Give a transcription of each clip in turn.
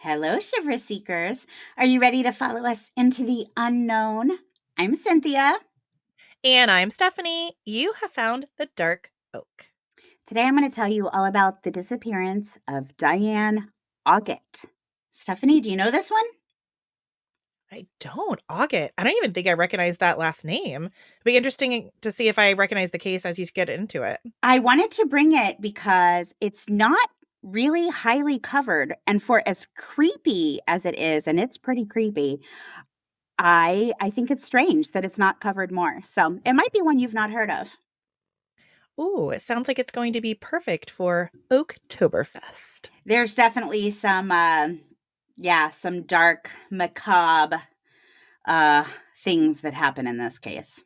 Hello, Shiver Seekers. Are you ready to follow us into the unknown? I'm Cynthia. And I'm Stephanie. You have found the Dark Oak. Today I'm going to tell you all about the disappearance of Diane Augat. Stephanie, do you know this one? I don't. Augat. I don't even think I recognize that last name. It'd be interesting to see if I recognize the case as you get into it. I wanted to bring it because it's not really highly covered. And for as creepy as it is, and it's pretty creepy, I think it's strange that it's not covered more. So it might be one you've not heard of. Ooh, it sounds like it's going to be perfect for Oktoberfest. There's definitely some dark, macabre uh, things that happen in this case.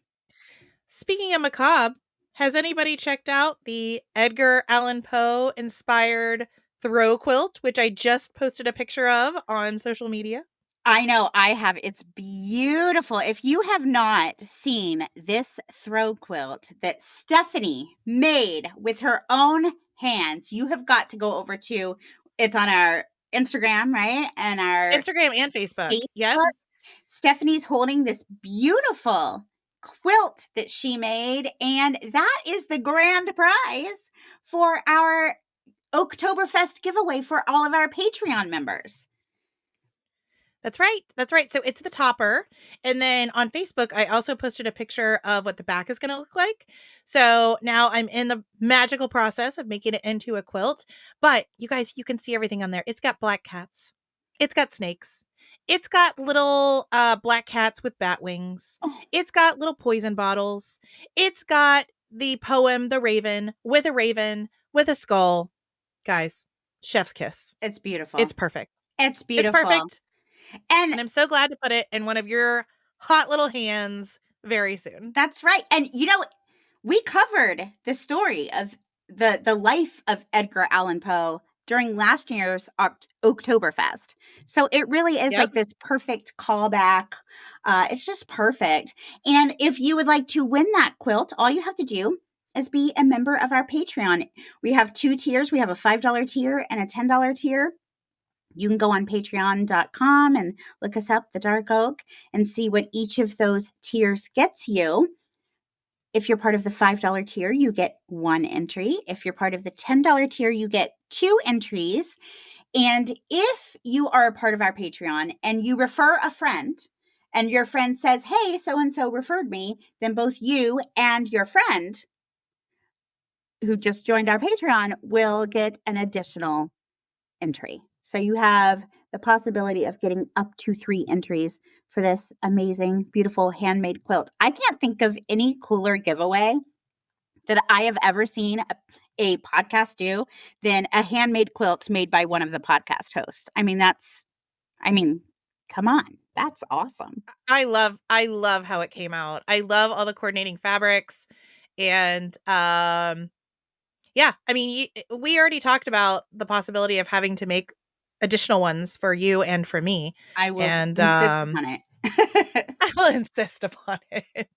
Speaking of macabre, has anybody checked out the Edgar Allan Poe inspired throw quilt, which I just posted a picture of on social media? I know I have. It's beautiful. If you have not seen this throw quilt that Stephanie made with her own hands, you have got to go over to it's on our Instagram, right? And our Instagram and Facebook. Yep. Facebook. Stephanie's holding this beautiful quilt that she made, and that is the grand prize for our Oktoberfest giveaway for all of our Patreon members. That's right. That's right. So it's the topper. And then on Facebook, I also posted a picture of what the back is going to look like. So now I'm in the magical process of making it into a quilt. But you guys, you can see everything on there. It's got black cats. It's got snakes. It's got little black cats with bat wings. Oh, It's got little poison bottles. It's got the poem, The Raven, with a skull. Guys, chef's kiss. it's beautiful. It's perfect. It's It's beautiful. perfect. And And I'm so glad to put it in one of your hot little hands very soon. that's right. And we covered the story of the life of Edgar Allan Poe during last year's Oktoberfest. So it really is Yep. like this perfect callback. It's just perfect. And if you would like to win that quilt, all you have to do is be a member of our Patreon. We have two tiers. We have a $5 tier and a $10 tier. You can go on patreon.com and look us up, The Dark Oak, and see what each of those tiers gets you. If you're part of the $5 tier, you get one entry. If you're part of the $10 tier, you get two entries. And if you are a part of our Patreon and you refer a friend, and your friend says, hey, so and so referred me, then both you and your friend who just joined our Patreon will get an additional entry. So you have the possibility of getting up to 3 entries for this amazing, beautiful handmade quilt. I can't think of any cooler giveaway that I have ever seen a podcast do than a handmade quilt made by one of the podcast hosts. Come on. That's awesome. I love how it came out. I love all the coordinating fabrics and yeah, I mean, we already talked about the possibility of having to make additional ones for you and for me. I will And insist upon it. I will insist upon it.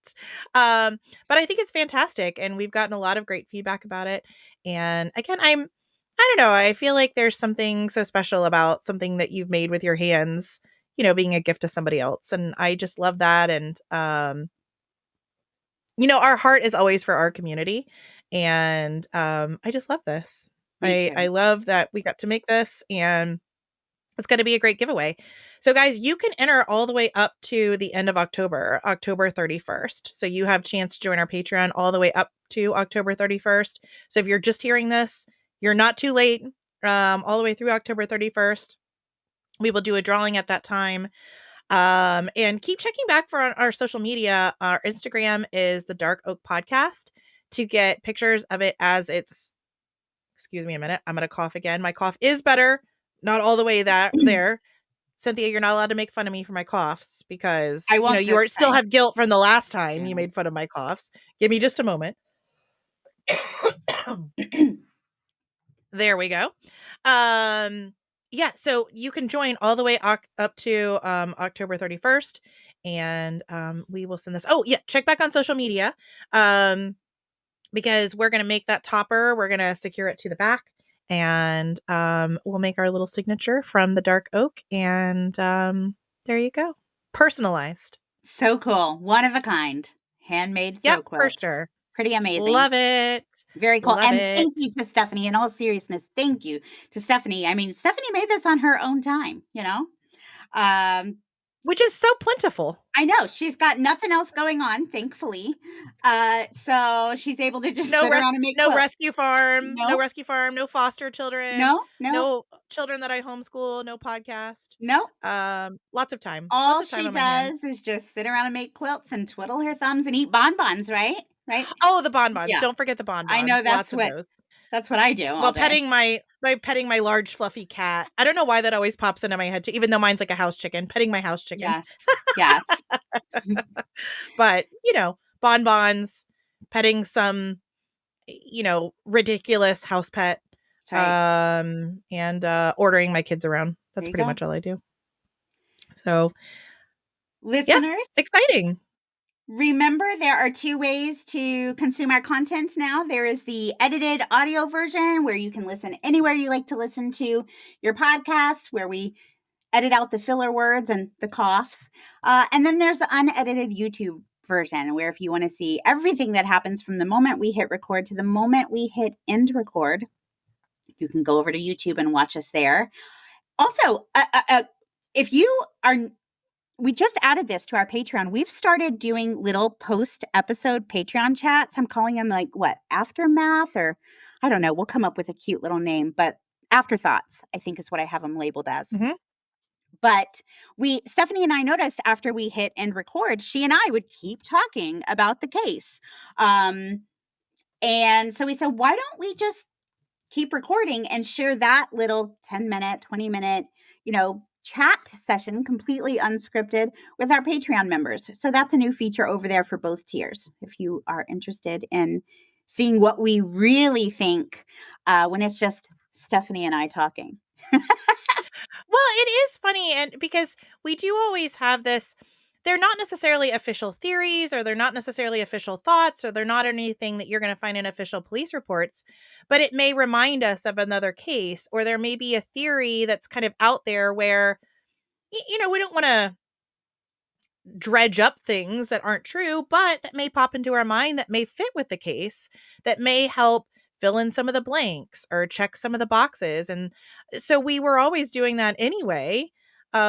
But I think it's fantastic and we've gotten a lot of great feedback about it. And again, I don't know, I feel like there's something so special about something that you've made with your hands, being a gift to somebody else. And I just love that. And our heart is always for our community. And I just love this. Me I too. love that we got to make this and it's going to be a great giveaway. So, guys, you can enter all the way up to the end of October 31st. So you have a chance to join our Patreon all the way up to October 31st. So if you're just hearing this, you're not too late. All the way through October 31st. We will do a drawing at that time. And keep checking back for our social media. Our Instagram is the Dark Oak Podcast to get pictures of it as it's. Excuse me a minute. I'm going to cough again. My cough is better. Not all the way there. Cynthia, you're not allowed to make fun of me for my coughs because, I won't you this still time. have guilt from the last time you Yeah. made fun of my coughs. Give me just a moment. There we go. Yeah, so you can join all the way up to October 31st and we will send this. Oh, yeah, check back on social media. Because we're going to make that topper. We're going to secure it to the back and we'll make our little signature from the dark oak, and there you go. Personalized. So cool. One of a kind. Handmade Yep, throw for quilt. sure. Pretty amazing. Love it. Very cool. Love And it. thank you to Stephanie. In all seriousness, thank you to Stephanie. I mean, Stephanie made this on her own time, you know? Um, Which is so plentiful. I know she's got nothing else going on, thankfully. So she's able to just sit around and make No quilts. rescue farm, no No, rescue farm, no foster children, no, no, no children that I homeschool, no podcast. no. Lots of time. Lots All of time she on my hands. does is just sit around and make quilts and twiddle her thumbs and eat bonbons, right? Right? Oh, the bonbons. Yeah. Don't forget the I know bonbons. Lots of those. that's what I do all While day. petting my large fluffy cat. I don't know why that always pops into my head too, even though mine's like a house chicken, petting my house chicken. Yes. Yes. But, bonbons, petting some, ridiculous house pet, That's right. and ordering my kids around. There That's you pretty go. much all I do. So, yeah, Listeners, exciting. remember there are two ways to consume our content now. There is the edited audio version where you can listen anywhere you like to listen to your podcasts, where we edit out the filler words and the coughs. And then there's the unedited YouTube version, where if you want to see everything that happens from the moment we hit record to the moment we hit end record, you can go over to YouTube and watch us there. Also, if you are, we just added this to our Patreon. We've started doing little post episode Patreon chats. I'm calling them like what, aftermath, or I don't know. We'll come up with a cute little name, but afterthoughts, I think is what I have them labeled as. Mm-hmm. But Stephanie and I noticed after we hit end record, she and I would keep talking about the case. And so we said, why don't we just keep recording and share that little 10-minute, 20-minute, chat session, completely unscripted, with our Patreon members. So that's a new feature over there for both tiers. If you are interested in seeing what we really think when it's just Stephanie and I talking. Well, it is funny, and because we do always have this, they're not necessarily official theories, or they're not necessarily official thoughts, or they're not anything that you're going to find in official police reports, but it may remind us of another case, or there may be a theory that's kind of out there where, we don't want to dredge up things that aren't true, but that may pop into our mind that may fit with the case, that may help fill in some of the blanks or check some of the boxes. And so we were always doing that anyway,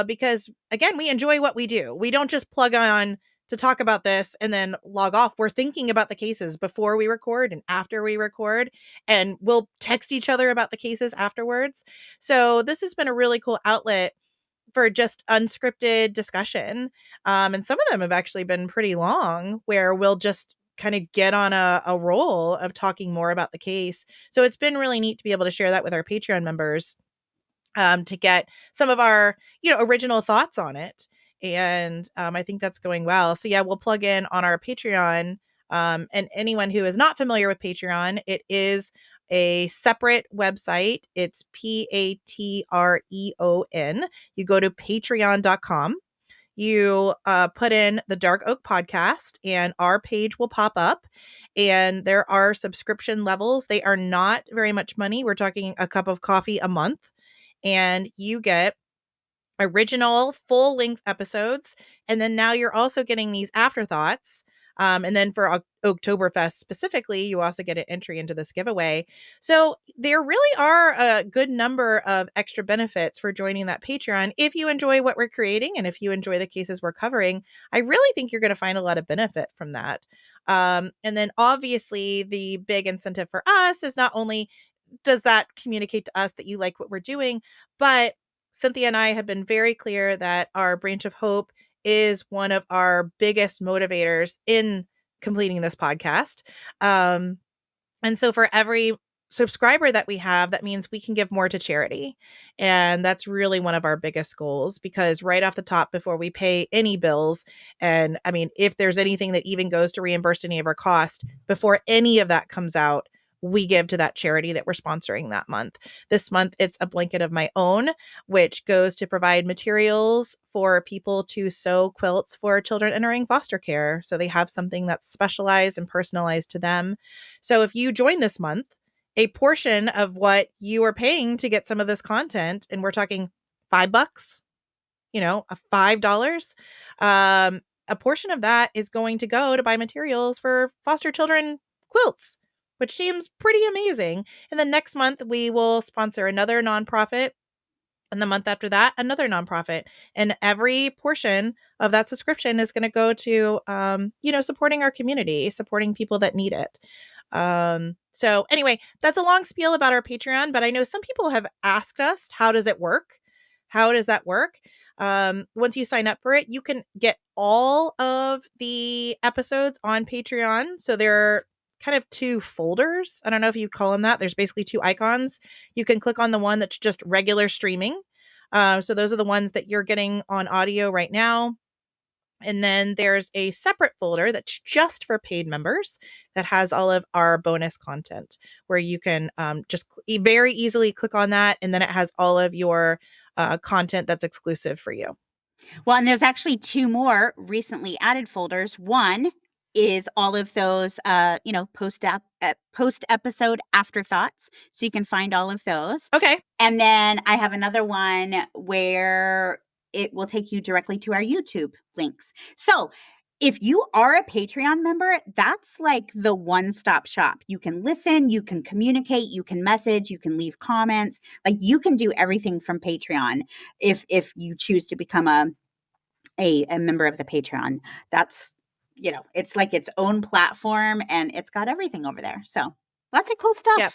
because again, we enjoy what we do. We don't just plug on to talk about this and then log off. We're thinking about the cases before we record and after we record, and we'll text each other about the cases afterwards. So this has been a really cool outlet for just unscripted discussion. And some of them have actually been pretty long, where we'll just kind of get on a roll of talking more about the case. So it's been really neat to be able to share that with our Patreon members, to get some of our, original thoughts on it. And I think that's going well. So yeah, we'll plug in on our Patreon. And anyone who is not familiar with Patreon, it is a separate website. It's Patreon. You go to patreon.com. You put in the Dark Oak podcast, and our page will pop up. And there are subscription levels. They are not very much money. We're talking a cup of coffee a month, and you get original full length episodes. And then now you're also getting these afterthoughts. And then for Oktoberfest specifically, you also get an entry into this giveaway. So there really are a good number of extra benefits for joining that Patreon. If you enjoy what we're creating and if you enjoy the cases we're covering, I really think you're going to find a lot of benefit from that. And then obviously the big incentive for us is not only does that communicate to us that you like what we're doing, but Cynthia and I have been very clear that our branch of hope is one of our biggest motivators in completing this podcast. And so for every subscriber that we have, that means we can give more to charity. And that's really one of our biggest goals, because right off the top, before we pay any bills, and I mean, if there's anything that even goes to reimburse any of our cost, before any of that comes out, we give to that charity that we're sponsoring that month. This month, it's a blanket of my own, which goes to provide materials for people to sew quilts for children entering foster care. So they have something that's specialized and personalized to them. So if you join this month a portion of what you are paying to get some of this content, and we're talking $5, a $5, a portion of that is going to go to buy materials for foster children quilts, which seems pretty amazing. And then next month, we will sponsor another nonprofit. And the month after that, another nonprofit. And every portion of that subscription is going to go to, supporting our community, supporting people that need it. So anyway, that's a long spiel about our Patreon, but I know some people have asked us, how does it work? How does that work? Once you sign up for it, you can get all of the episodes on Patreon. So they're kind of two folders. I don't know if you'd call them that. There's basically two icons. You can click on the one that's just regular streaming. So those are the ones that you're getting on audio right now. And then there's a separate folder that's just for paid members that has all of our bonus content, where you can just very easily click on that. And then it has all of your content that's exclusive for you. Well, and there's actually two more recently added folders. One is all of those, post episode afterthoughts. So you can find all of those. Okay. And then I have another one where it will take you directly to our YouTube links. So if you are a Patreon member, that's like the one-stop shop. You can listen, you can communicate, you can message, you can leave comments. Like, you can do everything from Patreon if you choose to become a member of the Patreon. That's, it's like its own platform, and it's got everything over there. So lots of cool stuff. Yep.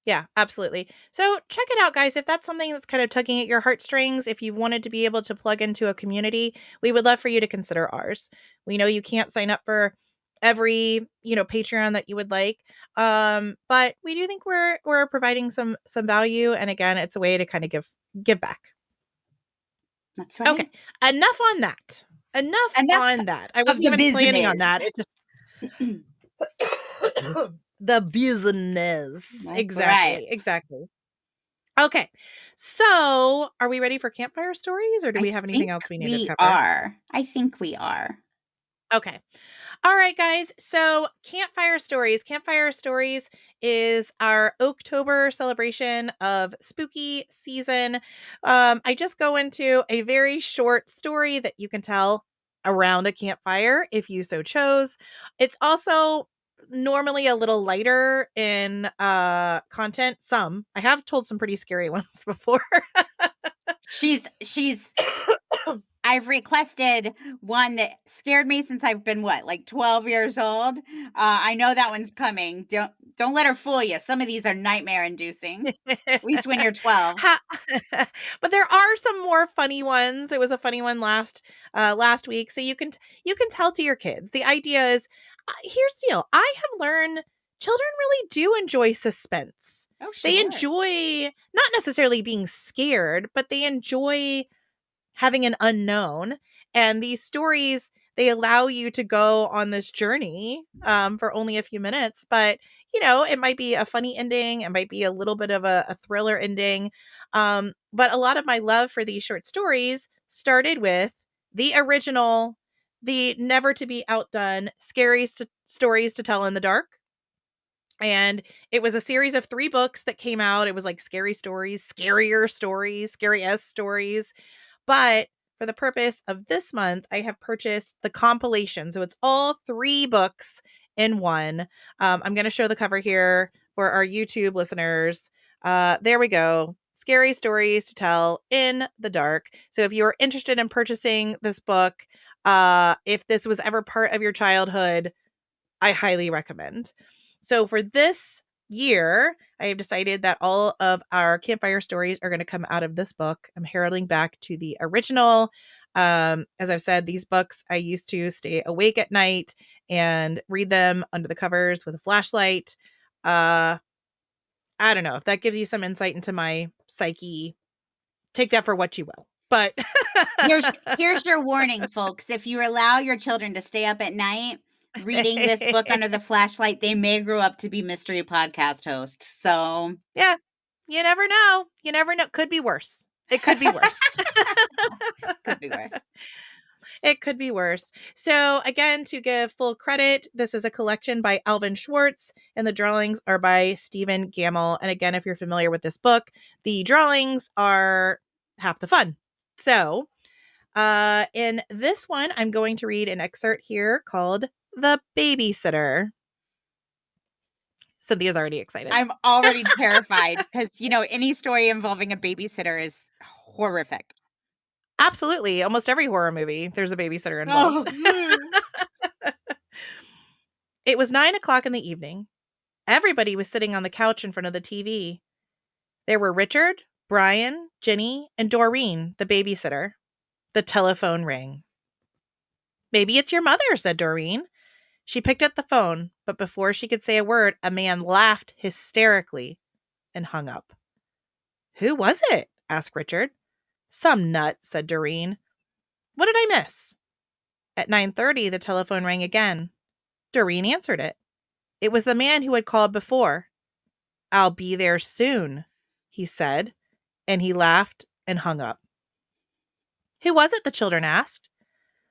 Yeah, absolutely. So check it out, guys. If that's something that's kind of tugging at your heartstrings, if you wanted to be able to plug into a community, we would love for you to consider ours. We know you can't sign up for every, Patreon that you would like. But we do think we're providing some value. And again, it's a way to kind of give back. That's right. Okay. Enough on that. Enough on that. I wasn't even planning on that. It just the business. That's Exactly. right. Exactly. Okay. So are we ready for campfire stories, or do we have anything else we need to cover? I think we are. Okay. All right, guys. So Campfire Stories. Campfire Stories is our October celebration of spooky season. I just go into a very short story that you can tell around a campfire if you so chose. It's also normally a little lighter in content. I have told some pretty scary ones before. She's I've requested one that scared me since I've been 12 years old. I know that one's coming. Don't let her fool you. Some of these are nightmare inducing. At least when you're 12. But there are some more funny ones. It was a funny one last week, so you can tell to your kids. The idea is, here's the deal. I have learned children really do enjoy suspense. Oh, sure. They enjoy not necessarily being scared, but they enjoy having an unknown. And these stories, they allow you to go on this journey for only a few minutes. But, it might be a funny ending. It might be a little bit of a thriller ending. But a lot of my love for these short stories started with the original, the never to be outdone, scary stories to tell in the dark. And it was a series of 3 books that came out. It was like scary stories, scarier stories, scary-esque stories. But for the purpose of this month, I have purchased the compilation. So it's all 3 books in one. I'm going to show the cover here for our YouTube listeners. There we go. Scary stories to tell in the dark. So if you're interested in purchasing this book, if this was ever part of your childhood, I highly recommend. So for this year, I have decided that all of our campfire stories are going to come out of this book. I'm heralding back to the original. As I've said, these books, I used to stay awake at night and read them under the covers with a flashlight. I don't know if that gives you some insight into my psyche. Take that for what you will. But here's your warning, folks. If you allow your children to stay up at night reading this book under the flashlight, they may grow up to be mystery podcast hosts. So yeah, you never know. Could be worse. It could be worse. Could be worse. It could be worse. So, again, to give full credit, this is a collection by Alvin Schwartz, and the drawings are by Stephen Gamble. And again, if you're familiar with this book, the drawings are half the fun. So, in this one, I'm going to read an excerpt here called The Babysitter. Cynthia's already excited. I'm already terrified because, any story involving a babysitter is horrific. Absolutely. Almost every horror movie, there's a babysitter involved. It was 9:00 in the evening. Everybody was sitting on the couch in front of the TV. There were Richard, Brian, Ginny, and Doreen, the babysitter. The telephone rang. "Maybe it's your mother," said Doreen. She picked up the phone, but before she could say a word, a man laughed hysterically and hung up. "Who was it?" asked Richard. "Some nut," said Doreen. "What did I miss?" At 9:30, the telephone rang again. Doreen answered it. It was the man who had called before. "I'll be there soon," he said, and he laughed and hung up. "Who was it?" the children asked.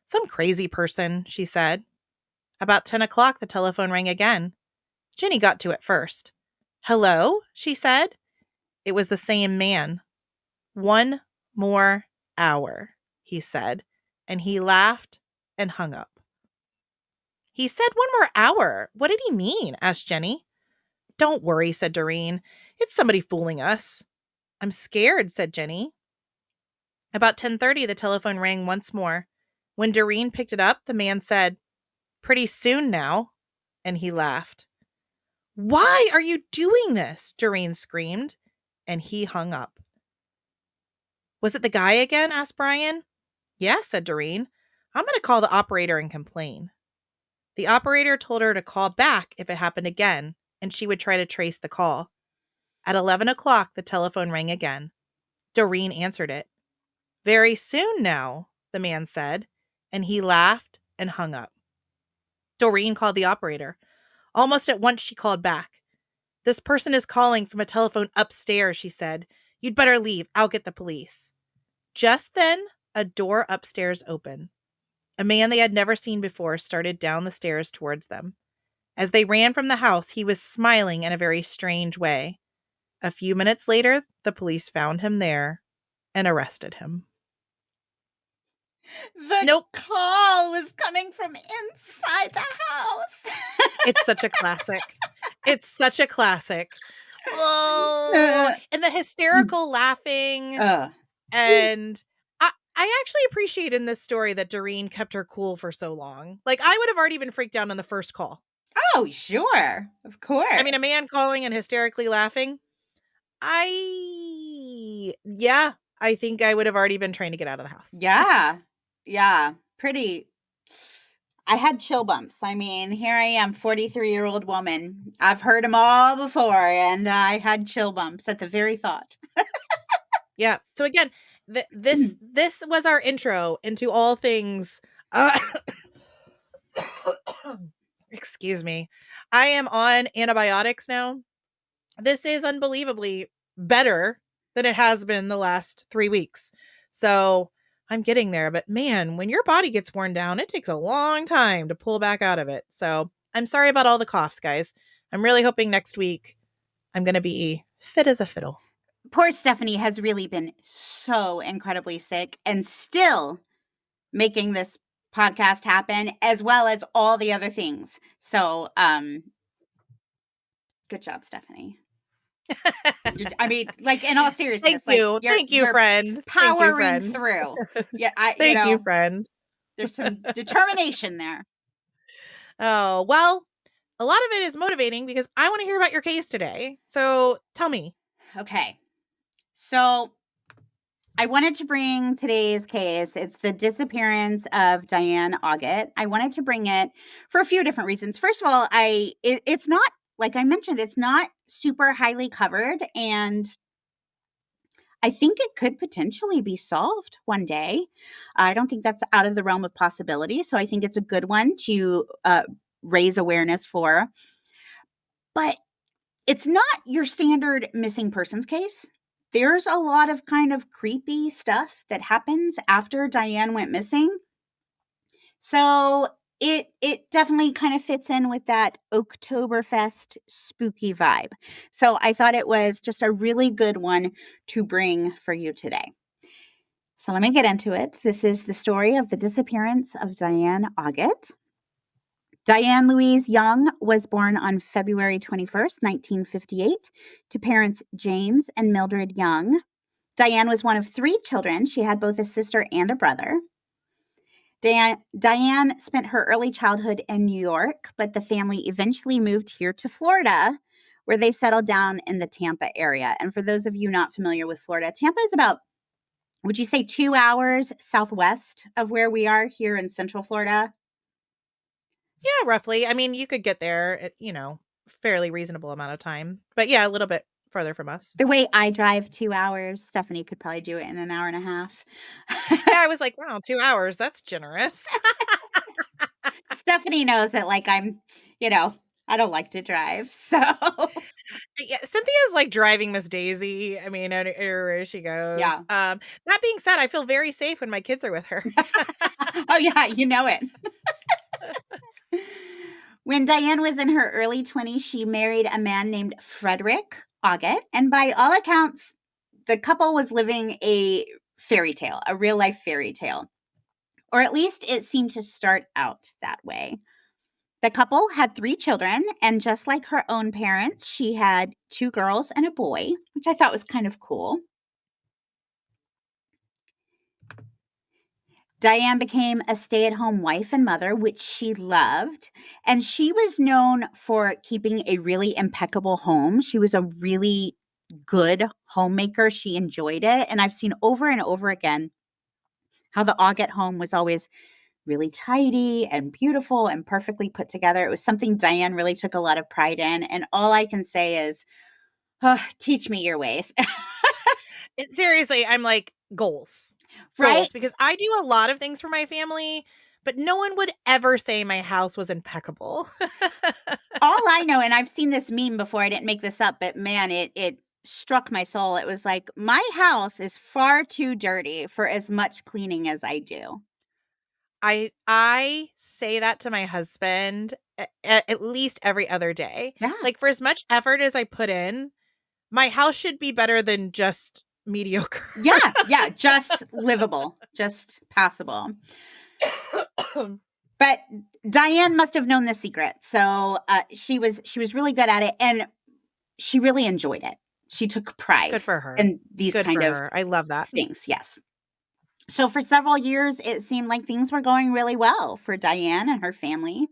"Some crazy person," she said. About 10:00, the telephone rang again. Ginny got to it first. "Hello?" she said. It was the same man. "One more hour," he said, and he laughed and hung up. "He said 1 more hour. What did he mean?" asked Jenny. "Don't worry," said Doreen. "It's somebody fooling us." "I'm scared," said Jenny. About 10:30, the telephone rang once more. When Doreen picked it up, the man said, "Pretty soon now," and he laughed. "Why are you doing this?" Doreen screamed, and he hung up. "Was it the guy again?" asked Brian. "Yes," said Doreen. "I'm going to call the operator and complain." The operator told her to call back if it happened again, and she would try to trace the call. At 11:00, the telephone rang again. Doreen answered it. "Very soon now," the man said, and he laughed and hung up. Doreen called the operator. Almost at once she called back. "This person is calling from a telephone upstairs," she said. "You'd better leave. I'll get the police." Just then, a door upstairs opened. A man they had never seen before started down the stairs towards them. As they ran from the house, he was smiling in a very strange way. A few minutes later, the police found him there and arrested him. The Nope. call was coming from inside the house. It's such a classic. It's such a classic. Oh, and the hysterical laughing. And I actually appreciate in this story that Doreen kept her cool for so long. Like, I would have already been freaked out on the first call. Oh, sure. Of course. I mean, a man calling and hysterically laughing. I think I would have already been trying to get out of the house. Yeah. Yeah. Pretty. I had chill bumps. I mean, here I am, 43-year-old woman. I've heard them all before, and I had chill bumps at the very thought. Yeah. So again, this was our intro into all things. Excuse me. I am on antibiotics now. This is unbelievably better than it has been the last 3 weeks. So I'm getting there. But man, when your body gets worn down, it takes a long time to pull back out of it. So I'm sorry about all the coughs, guys. I'm really hoping next week I'm going to be fit as a fiddle. Poor Stephanie has really been so incredibly sick and still making this podcast happen, as well as all the other things. So, good job, Stephanie. I mean, like, in all seriousness, Thank you. like, Thank you, friend. powering through. Yeah, Thank you, friend. There's some determination there. Oh, well, a lot of it is motivating because I want to hear about your case today. So tell me. Okay. So I wanted to bring today's case. It's the disappearance of Diane Augat. I wanted to bring it for a few different reasons. First of all, it's not, like I mentioned, it's not super highly covered, and I think it could potentially be solved one day. I don't think that's out of the realm of possibility. So I think it's a good one to raise awareness for. But it's not your standard missing persons case. There's a lot of kind of creepy stuff that happens after Diane went missing. So it definitely kind of fits in with that Oktoberfest spooky vibe. So I thought it was just a really good one to bring for you today. So let me get into it. This is the story of the disappearance of Diane Augat. Diane Louise Young was born on February 21st, 1958, to parents James and Mildred Young. Diane was one of three children. She had both a sister and a brother. Diane spent her early childhood in New York, but the family eventually moved here to Florida, where they settled down in the Tampa area. And for those of you not familiar with Florida, Tampa is about, would you say, 2 hours southwest of where we are here in Central Florida? Yeah, roughly. I mean, you could get there at, fairly reasonable amount of time. But yeah, a little bit further from us. The way I drive 2 hours, Stephanie could probably do it in an hour and a half. Yeah, I was like, wow, 2 hours. That's generous. Stephanie knows that, like, I don't like to drive. So, Yeah, Cynthia's like driving Miss Daisy. I mean, everywhere she goes. yeah. That being said, I feel very safe when my kids are with her. Oh, yeah, you know it. When Diane was in her early 20s, she married a man named Frederick Augat. And by all accounts, the couple was living a fairy tale, a real life fairy tale. Or at least it seemed to start out that way. The couple had three children, and just like her own parents, she had two girls and a boy, which I thought was kind of cool. Diane became a stay at home wife and mother, which she loved. And she was known for keeping a really impeccable home. She was a really good homemaker. She enjoyed it. And I've seen over and over again how the Augat home was always really tidy and beautiful and perfectly put together. It was something Diane really took a lot of pride in. And all I can say is, oh, teach me your ways. Seriously, I'm like, goals. Right? Goals. Because I do a lot of things for my family, but no one would ever say my house was impeccable. All I know, and I've seen this meme before, I didn't make this up, but man, it struck my soul. It was like, my house is far too dirty for as much cleaning as I do. I say that to my husband at least every other day. Yeah. Like, for as much effort as I put in, my house should be better than just mediocre. Yeah. Yeah. Just livable, just passable. But Diane must have known the secret. So she was really good at it, and she really enjoyed it. She took Good pride for her. in these Good kind for of her. I love that. things. Yes. So for several years, it seemed like things were going really well for Diane and her family.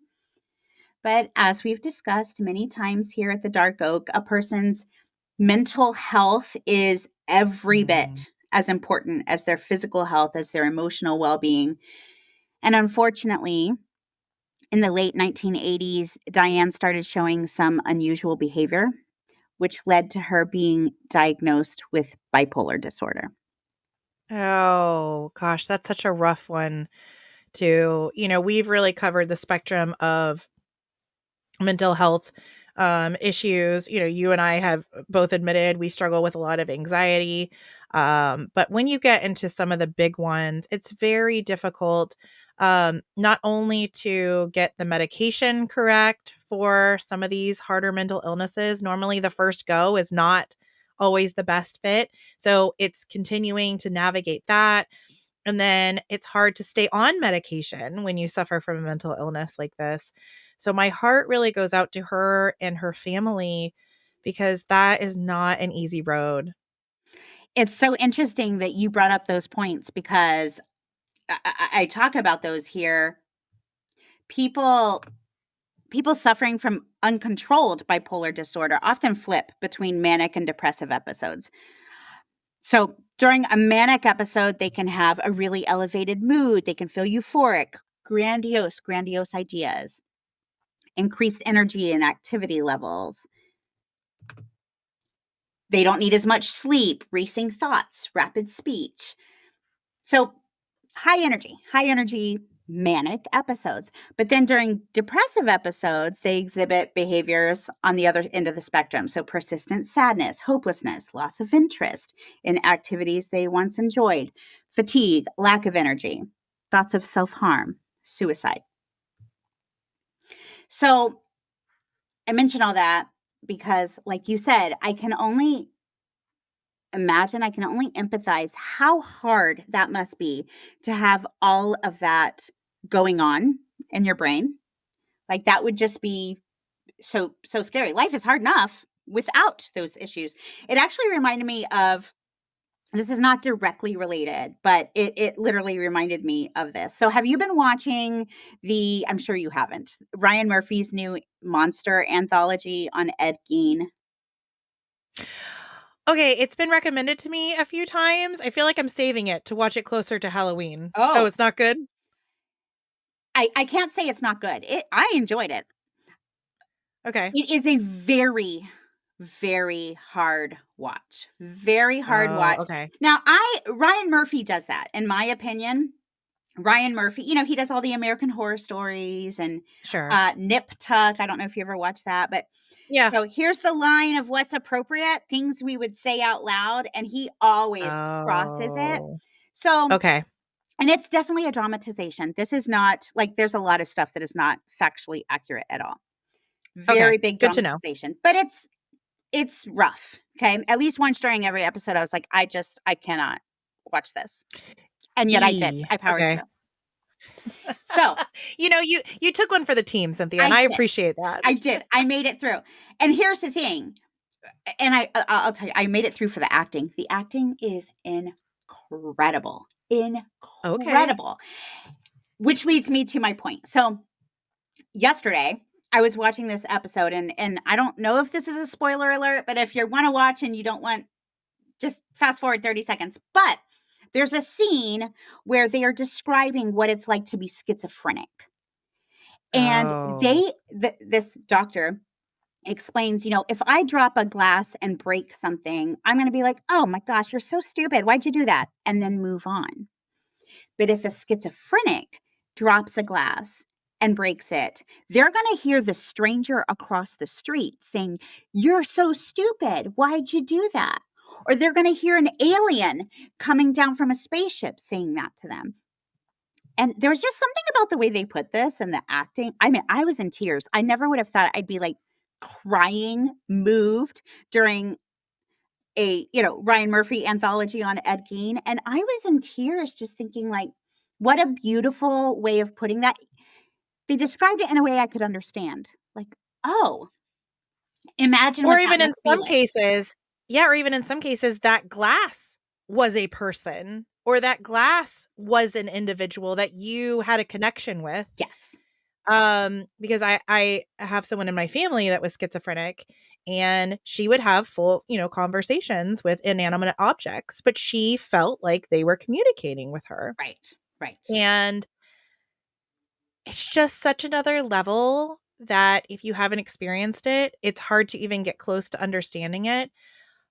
But as we've discussed many times here at the Dark Oak, a person's mental health is every bit as important as their physical health, as their emotional well being. And unfortunately, in the late 1980s, Diane started showing some unusual behavior, which led to her being diagnosed with bipolar disorder. Oh, gosh, that's such a rough one to, we've really covered the spectrum of mental health issues. You and I have both admitted we struggle with a lot of anxiety. But when you get into some of the big ones, it's very difficult, not only to get the medication correct for some of these harder mental illnesses. Normally, the first go is not always the best fit. So it's continuing to navigate that. And then it's hard to stay on medication when you suffer from a mental illness like this. So my heart really goes out to her and her family because that is not an easy road. It's so interesting that you brought up those points because I talk about those here. People suffering from uncontrolled bipolar disorder often flip between manic and depressive episodes. So during a manic episode, they can have a really elevated mood. They can feel euphoric, grandiose ideas, increased energy and activity levels. They don't need as much sleep, racing thoughts, rapid speech. So high energy manic episodes. But then during depressive episodes, they exhibit behaviors on the other end of the spectrum. So persistent sadness, hopelessness, loss of interest in activities they once enjoyed, fatigue, lack of energy, thoughts of self harm, suicide. So I mention all that because, like you said, I can only imagine, I can only empathize how hard that must be to have all of that going on in your brain. Like that would just be so scary. Life is hard enough without those issues. It actually reminded me of, this is not directly related, but it literally reminded me of this. So have you been watching I'm sure you haven't, Ryan Murphy's new monster anthology on Ed Gein? Okay, it's been recommended to me a few times. I feel like I'm saving it to watch it closer to Halloween. Oh, Oh, it's not good? I can't say it's not good. I enjoyed it. Okay. It is a very, very hard watch. Very hard Oh, watch. okay. Now, Ryan Murphy does that, in my opinion. Ryan Murphy, he does all the American Horror Stories and Sure. Nip Tuck. I don't know if you ever watched that, but Yeah. so here's the line of what's appropriate, things we would say out loud, and he always crosses it. Oh, So, okay. and it's definitely a dramatization. This is not like, there's a lot of stuff that is not factually accurate at all. Okay. Very big Good to know. dramatization, but it's rough. Okay. At least once during every episode, I was like, I cannot watch this. And yet I did. E. I powered Okay. through. So You took one for the team, Cynthia, and I I did. appreciate that. I did. I made it through. And here's the thing. And I'll tell you, I made it through for the acting. The acting is incredible. Okay. Incredible. Which leads me to my point. So yesterday I was watching this episode, and I don't know if this is a spoiler alert, but if you want to watch and you don't want, just fast forward 30 seconds. But there's a scene where they are describing what it's like to be schizophrenic. And Oh. this doctor explains, if I drop a glass and break something, I'm going to be like, oh my gosh, you're so stupid. Why'd you do that? And then move on. But if a schizophrenic drops a glass and breaks it, they're going to hear the stranger across the street saying, you're so stupid. Why'd you do that? Or they're going to hear an alien coming down from a spaceship saying that to them. And there's just something about the way they put this and the acting. I mean, I was in tears. I never would have thought I'd be like crying, moved during a, Ryan Murphy anthology on Ed Gein. And I was in tears just thinking, like, what a beautiful way of putting that. They described it in a way I could understand. Like, oh, imagine Or what that even in must be some like. cases, yeah, or even in some cases, that glass was a person or that glass was an individual that you had a connection with. Yes. Because I have someone in my family that was schizophrenic, and she would have full, conversations with inanimate objects, but she felt like they were communicating with her. Right. Right. And it's just such another level that if you haven't experienced it, it's hard to even get close to understanding it.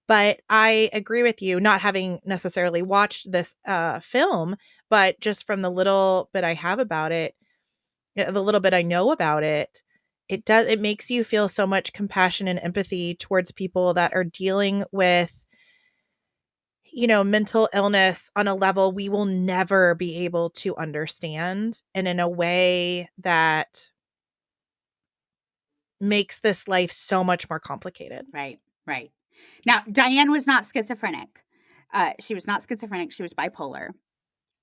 But I agree with you, not having necessarily watched this film, but just from the little bit I have about it, the little bit I know about it, it makes you feel so much compassion and empathy towards people that are dealing with, mental illness on a level we will never be able to understand, and in a way that makes this life so much more complicated. Right. Right. Now, Diane was not schizophrenic. She was not schizophrenic. She was bipolar.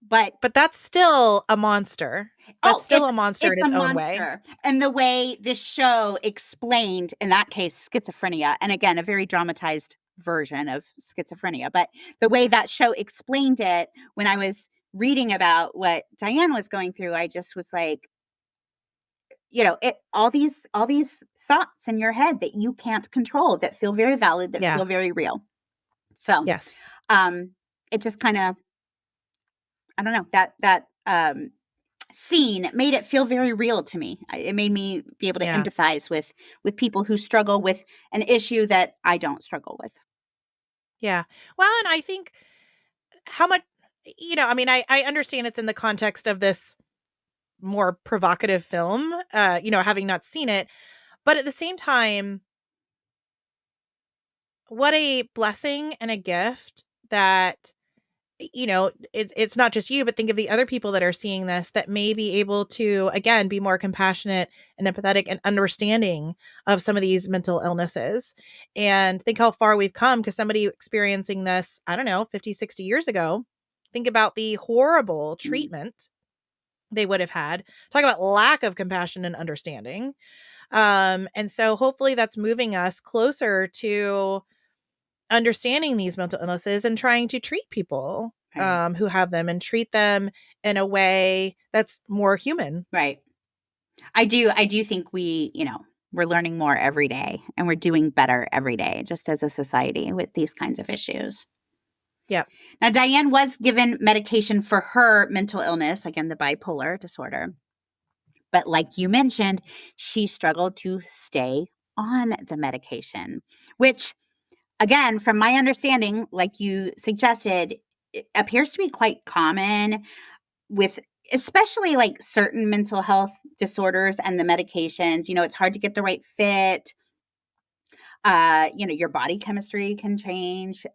But But that's still a monster. That's oh, still a monster it's in a its own way. monster. And the way this show explained, in that case, schizophrenia, and again, a very dramatized version of schizophrenia, but the way that show explained it, when I was reading about what Diane was going through, I just was like, all these thoughts in your head that you can't control, that feel very valid, that Yeah. feel very real. So, Yes. um, it just kind of, I don't know, that scene made it feel very real to me. It made me be able to Yeah. empathize with people who struggle with an issue that I don't struggle with. Yeah. Well, and I think how much, I mean, I understand it's in the context of this more provocative film, having not seen it, but at the same time, what a blessing and a gift that it's not just you, but think of the other people that are seeing this that may be able to, again, be more compassionate and empathetic and understanding of some of these mental illnesses. And think how far we've come, because somebody experiencing this, I don't know, 50, 60 years ago, think about the horrible Mm. treatment they would have had. Talk about lack of compassion and understanding. And so hopefully that's moving us closer to understanding these mental illnesses and trying to treat people Right. who have them, and treat them in a way that's more human. Right. I do think we're learning more every day and we're doing better every day just as a society with these kinds of issues. Yeah. Now, Diane was given medication for her mental illness, again, the bipolar disorder. But like you mentioned, she struggled to stay on the medication, which, again, from my understanding, like you suggested, it appears to be quite common with especially like certain mental health disorders and the medications. It's hard to get the right fit. Your body chemistry can change.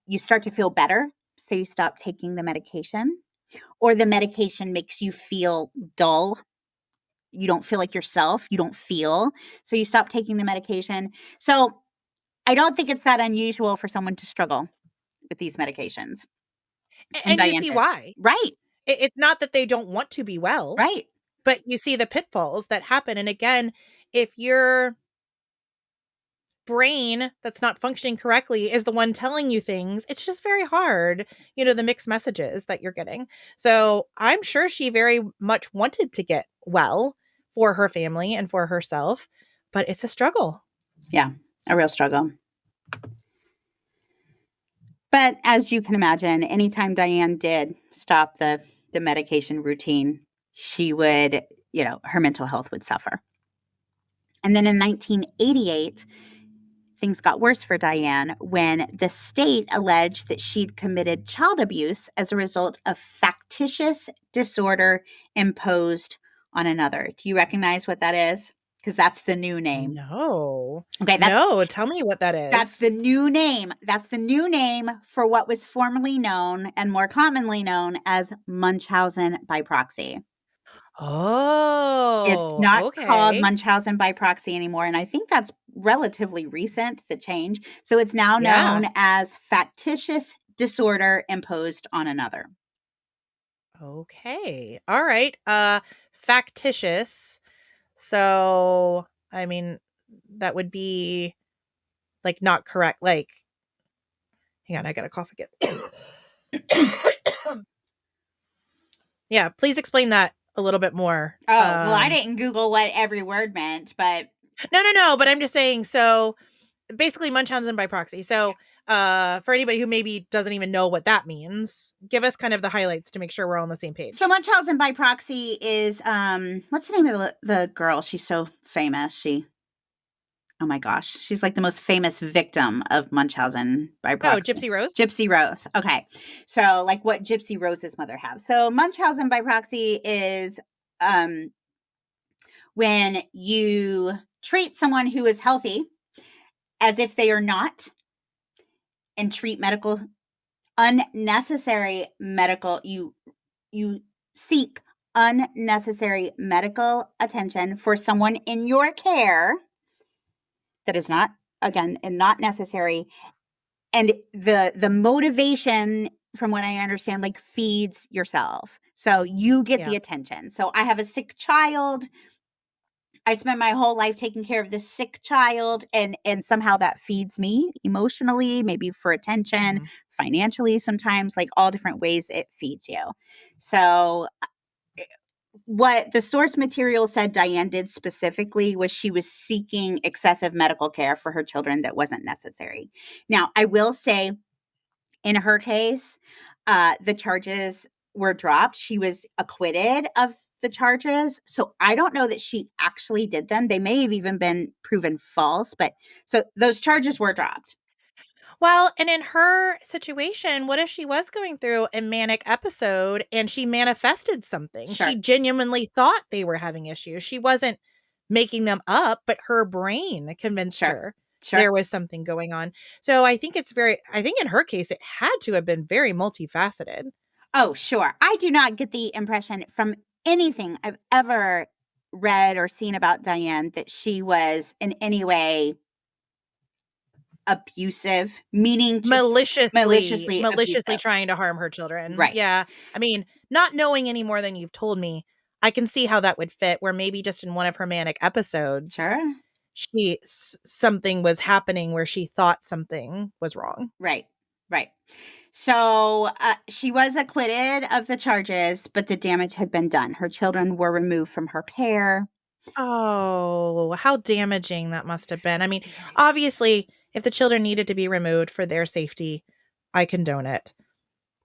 You start to feel better, so you stop taking the medication, or the medication makes you feel dull. You don't feel like yourself. You don't feel, so you stop taking the medication. So I don't think it's that unusual for someone to struggle with these medications. And And you Diane see did. why. Right, It's not that they don't want to be well, right. but you see the pitfalls that happen. And again, if your brain that's not functioning correctly is the one telling you things, it's just very hard, the mixed messages that you're getting. So I'm sure she very much wanted to get well for her family and for herself, but it's a struggle. Yeah, a real struggle. But as you can imagine, anytime Diane did stop the medication routine, she would, her mental health would suffer. And then in 1988, things got worse for Diane when the state alleged that she'd committed child abuse as a result of factitious disorder imposed on another. Do you recognize what that is? Because that's the new name. No. Okay, No, tell me what that that's is. the new name. That's the new name for what was formerly known and more commonly known as Munchausen by proxy. It's Oh, not called okay. Munchausen by proxy anymore, and I think that's relatively recent, the change. So it's now Yeah. known as factitious disorder imposed on another. Okay. All right. Factitious. So, I mean, that would be like not correct. Like, hang on, I got to cough again. Yeah, please explain that a little bit more. Oh, well, I didn't Google what every word meant, but No, but I'm just saying, so basically Munchausen by proxy. So, for anybody who maybe doesn't even know what that means, give us kind of the highlights to make sure we're all on the same so page. Munchausen by proxy is what's the name of the girl? She's so famous. Oh my gosh, she's like the most famous victim of Munchausen by Oh, proxy. Gypsy Rose? Gypsy Rose. Okay. So like what Gypsy Rose's mother have. So Munchausen by proxy is um when you treat someone who is healthy as if they are not, and treat unnecessary medical you seek unnecessary medical attention for someone in your care that is not, again, and not necessary. And the motivation, from what I understand, like feeds yourself, so you get Yeah. the attention. So I have a sick child. I spend my whole life taking care of this sick child, and somehow that feeds me emotionally, maybe for attention, Hmm. financially, sometimes, like all different ways it feeds you. So what the source material said Diane did specifically was she was seeking excessive medical care for her children that wasn't necessary. Now, I will say, in her case, the charges were dropped. She was acquitted of the charges. So I don't know that she actually did them. They may have even been proven false, but so those charges were dropped. Well, and in her situation, what if she was going through a manic episode and she manifested something? She Sure. genuinely thought they were having issues. She wasn't making them up, but her brain convinced Sure. her Sure. there was something going on. So I think I think in her case, it had to have been very multifaceted. Oh, sure. I do not get the impression from anything I've ever read or seen about Diane that she was in any way abusive, meaning to maliciously Maliciously abusive. trying to harm her children. Right. Yeah. I mean, not knowing any more than you've told me, I can see how that would fit, where maybe just in one of her manic episodes, Sure. something was happening where she thought something was wrong. Right. Right. So she was acquitted of the charges, but the damage had been done. Her children were removed from her care. Oh, how damaging that must have been. I mean, Very. obviously, if the children needed to be removed for their safety, I condone it.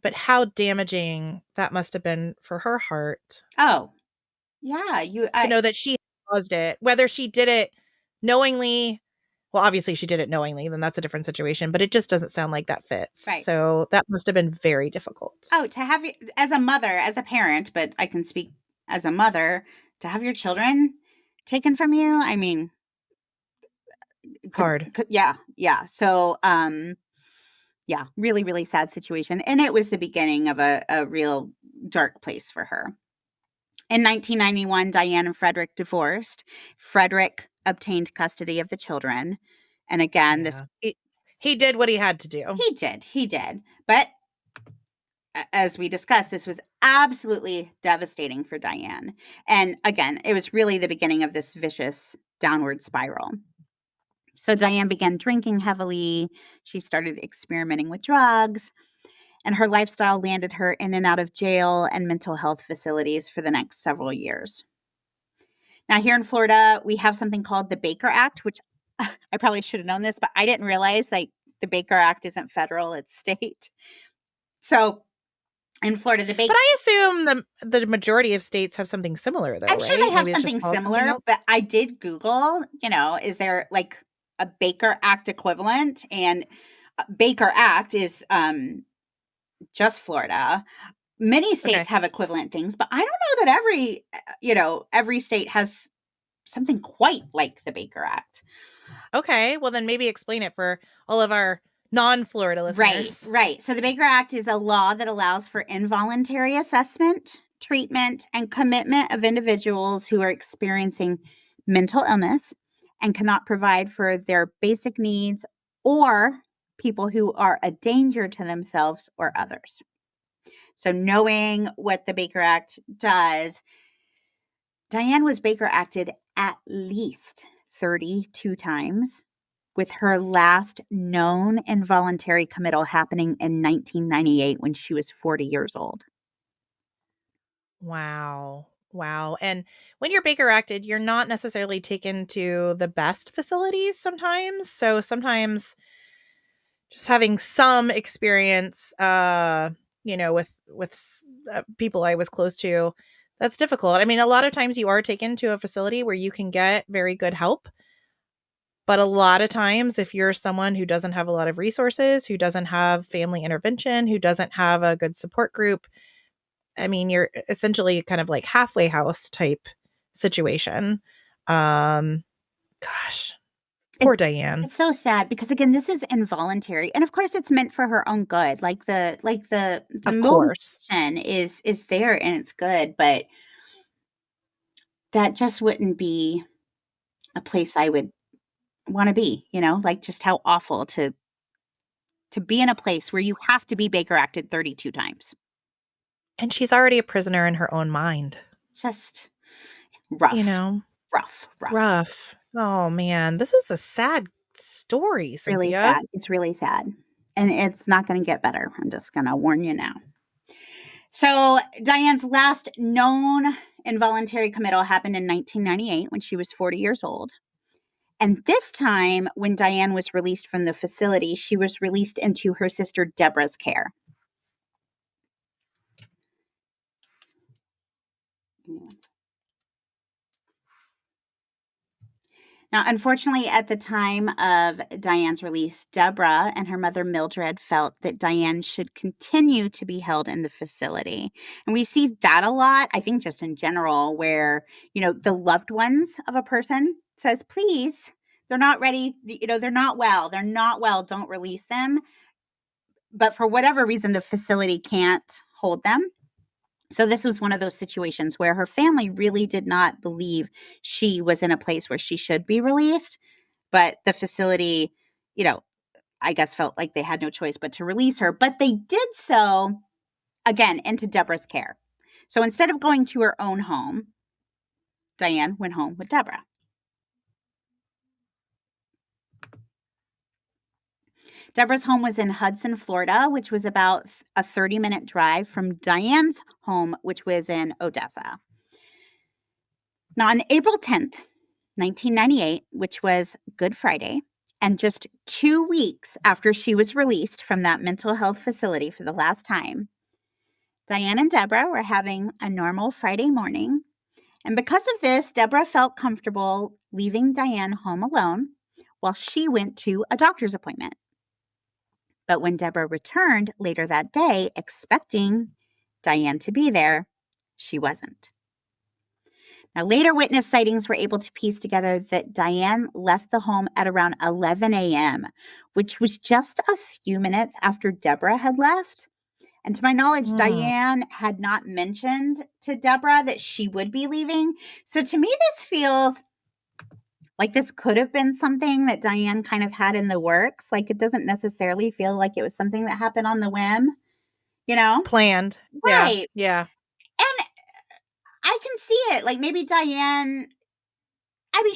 But how damaging that must have been for her heart Oh, yeah. to know that she caused it, whether she did it knowingly. Well, obviously, she did it knowingly, then that's a different situation, but it just doesn't sound like that fits. Right. So that must have been very difficult. Oh, to have you as a mother, as a parent, but I can speak as a mother, to have your children taken from you. I mean, Hard. yeah, yeah. So, yeah, really, really sad situation. And it was the beginning of a real dark place for her. In 1991, Diane and Frederick divorced. Frederick obtained custody of the children. And again, this Yeah. He did what he had to do. he did. But as we discussed, this was absolutely devastating for Diane. And again, it was really the beginning of this vicious downward spiral. So Diane began drinking heavily. She started experimenting with drugs, and her lifestyle landed her in and out of jail and mental health facilities for the next several years. Now, here in Florida, we have something called the Baker Act, which I probably should have known this, but I didn't realize like the Baker Act isn't federal, it's state. So in Florida, the But Baker I assume the majority of states have something similar, though, I'm sure they right? have Maybe it's just something called something similar, else. but I did Google, is there like a Baker Act equivalent? And Baker Act is just Florida. Many Okay. states have equivalent things, but I don't know that every state has something quite like the Baker Act. Okay. Well, then maybe explain it for all of our non-Florida Right, listeners. right. So the Baker Act is a law that allows for involuntary assessment, treatment, and commitment of individuals who are experiencing mental illness and cannot provide for their basic needs, or people who are a danger to themselves or others. So, knowing what the Baker Act does, Diane was Baker Acted at least 32 times, with her last known involuntary committal happening in 1998 when she was 40 years old. Wow. Wow. And when you're Baker acted, you're not necessarily taken to the best facilities sometimes. So sometimes just having some experience with people I was close to, that's difficult. I mean, a lot of times you are taken to a facility where you can get very good help. But a lot of times, if you're someone who doesn't have a lot of resources, who doesn't have family intervention, who doesn't have a good support group, I mean, you're essentially kind of like halfway house type situation. Um, gosh, It, poor Diane. it's so sad because again, this is involuntary, and of course, it's meant for her own good. Like the Of course. motivation is there and it's good, but that just wouldn't be a place I would want to be. Like just how awful to be in a place where you have to be Baker acted 32 times. And she's already a prisoner in her own mind. Just You rough, know, rough, rough. rough. Oh man, this is a sad story, Really Cynthia. sad. It's really sad. And it's not going to get better. I'm just going to warn you now. So, Diane's last known involuntary committal happened in 1998 when she was 40 years old. And this time, when Diane was released from the facility, she was released into her sister Deborah's care. Now, unfortunately, at the time of Diane's release, Deborah and her mother Mildred felt that Diane should continue to be held in the facility. And we see that a lot, I think, just in general, where, the loved ones of a person says, please, They're not ready. They're not well. They're not well. Don't release them. But for whatever reason, the facility can't hold them. So this was one of those situations where her family really did not believe she was in a place where she should be released. But the facility, I guess felt like they had no choice but to release her. But they did so, again, into Deborah's care. So instead of going to her own home, Diane went home with Deborah. Deborah's home was in Hudson, Florida, which was about a 30-minute drive from Diane's home, which was in Odessa. Now, on April 10th, 1998, which was Good Friday, and just 2 weeks after she was released from that mental health facility for the last time, Diane and Deborah were having a normal Friday morning. And because of this, Deborah felt comfortable leaving Diane home alone while she went to a doctor's appointment. But when Deborah returned later that day, expecting Diane to be there, she wasn't. Now, later witness sightings were able to piece together that Diane left the home at around 11 a.m., which was just a few minutes after Deborah had left. And to my knowledge, Mm. Diane had not mentioned to Deborah that she would be leaving. So to me, this feels like this could have been something that Diane kind of had in the works. Like, it doesn't necessarily feel like it was something that happened on the whim, you know? Planned. Yeah. Right. Yeah. And I can see it. Like, maybe Diane, I mean,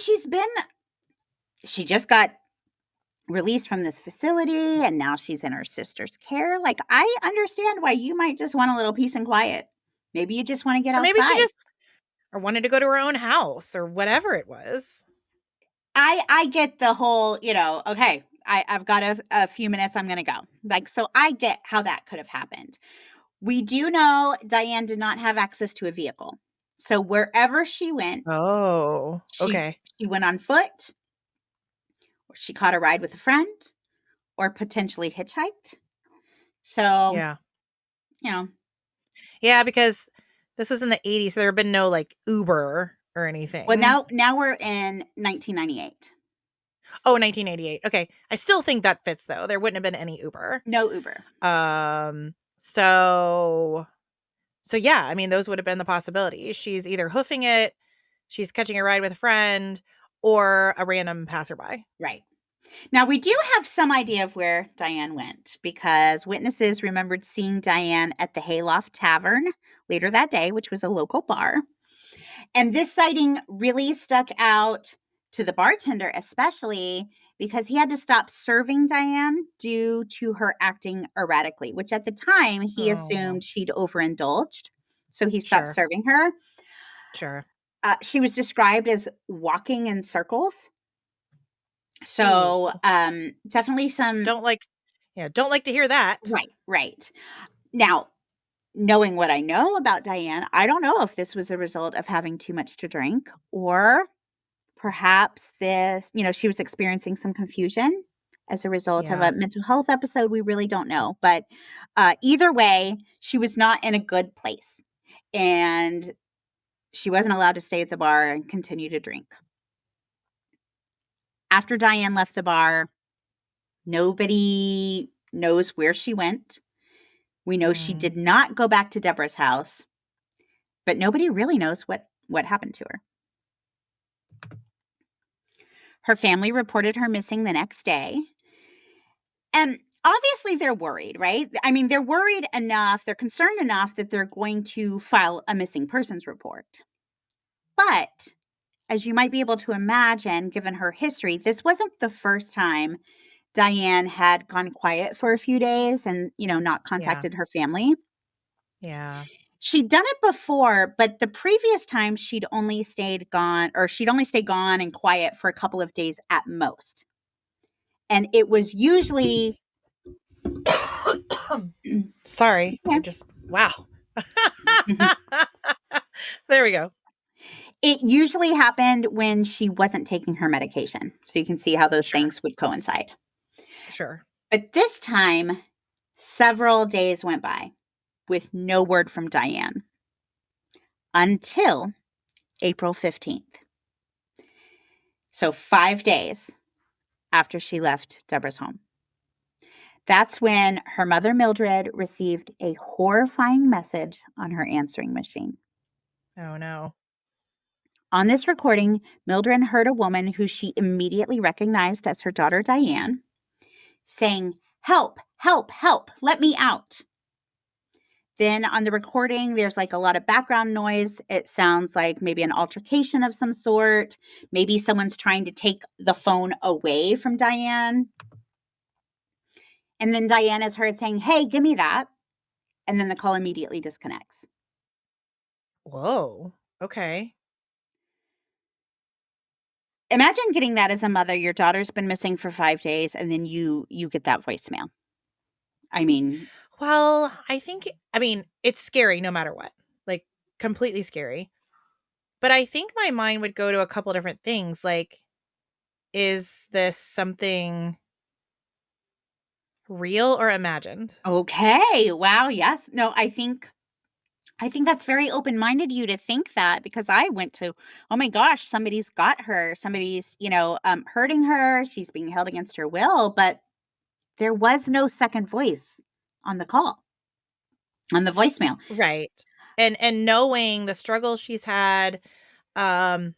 she just got released from this facility and now she's in her sister's care. Like, I understand why you might just want a little peace and quiet. Maybe you just want to get Or maybe she outside. just or wanted to go to her own house or whatever it was. I get the whole, okay, I've got a few minutes, I'm going to go. Like, so I get how that could have happened. We do know Diane did not have access to a vehicle. So wherever she went, Oh, she okay. she went on foot, or she caught a ride with a friend, or potentially hitchhiked. So, Yeah. you know, Yeah, because this was in the 80s, so there had been no like Uber or well anything. now we're in 1998. Oh, 1988. Okay. I still think that fits though. There wouldn't have been any Uber. No Uber. So yeah, I mean those would have been the possibilities. She's either hoofing it, she's catching a ride with a friend, or a random passerby. Right. Now, we do have some idea of where Diane went because witnesses remembered seeing Diane at the Hayloft Tavern later that day, which was a local bar. And this sighting really stuck out to the bartender, especially because he had to stop serving Diane due to her acting erratically, which at the time he Oh, assumed she'd overindulged. So he stopped sure. serving her. Sure. She was described as walking in circles. Ooh. So definitely some. Don't like don't like to hear that. Right, right. Now, knowing what I know about Diane, I don't know if this was a result of having too much to drink or perhaps she was experiencing some confusion as a result of Yeah. a mental health episode. We really don't know. But either way, she was not in a good place. And she wasn't allowed to stay at the bar and continue to drink. After Diane left the bar, nobody knows where she went. We know she Mm. did not go back to Deborah's house, but nobody really knows what happened to her. Her family reported her missing the next day. And obviously they're worried, right? I mean, they're worried enough, they're concerned enough that they're going to file a missing persons report. But as you might be able to imagine, given her history, this wasn't the first time Diane had gone quiet for a few days and, not Yeah. contacted her family. Yeah. She'd done it before, but the previous time she'd only stayed gone and quiet for a couple of days at most. And it was usually Sorry. I yeah. just wow. There we go. It usually happened when she wasn't taking her medication. So you can see how those Sure. things would coincide. Sure. But this time, several days went by with no word from Diane until April 15th. So 5 days after she left Deborah's home. That's when her mother, Mildred, received a horrifying message on her answering machine. Oh, no. On this recording, Mildred heard a woman who she immediately recognized as her daughter, Diane, saying, "Help, help, help, let me out." Then on the recording, there's like a lot of background noise. It sounds like maybe an altercation of some sort. Maybe someone's trying to take the phone away from Diane. And then Diane is heard saying, "Hey, give me that." And then the call immediately disconnects. Whoa. Okay. Imagine getting that as a mother. Your daughter's been missing for 5 days, and then you get that voicemail. I mean, Well, I mean, it's scary no matter what. Like, completely scary. But I think my mind would go to a couple different things. Like, is this something real or imagined? okay, wow, yes. No, I think that's very open-minded you to think that, because I went to, "Oh my gosh, somebody's got her. Somebody's, hurting her. She's being held against her will," but there was no second voice on the call, on the voicemail. Right. And knowing the struggles she's had, um,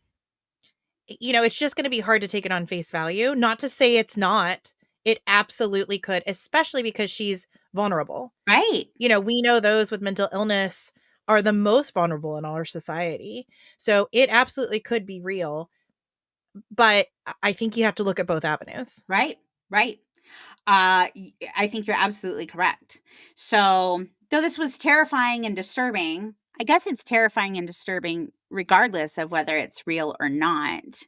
it's just going to be hard to take it on face value. Not to say it's not. It absolutely could, especially because she's vulnerable. Right, We know those with mental illness are the most vulnerable in our society. So it absolutely could be real, but I think you have to look at both avenues. right, right. I think you're absolutely correct. So, though this was terrifying and disturbing, I guess it's terrifying and disturbing regardless of whether it's real or not.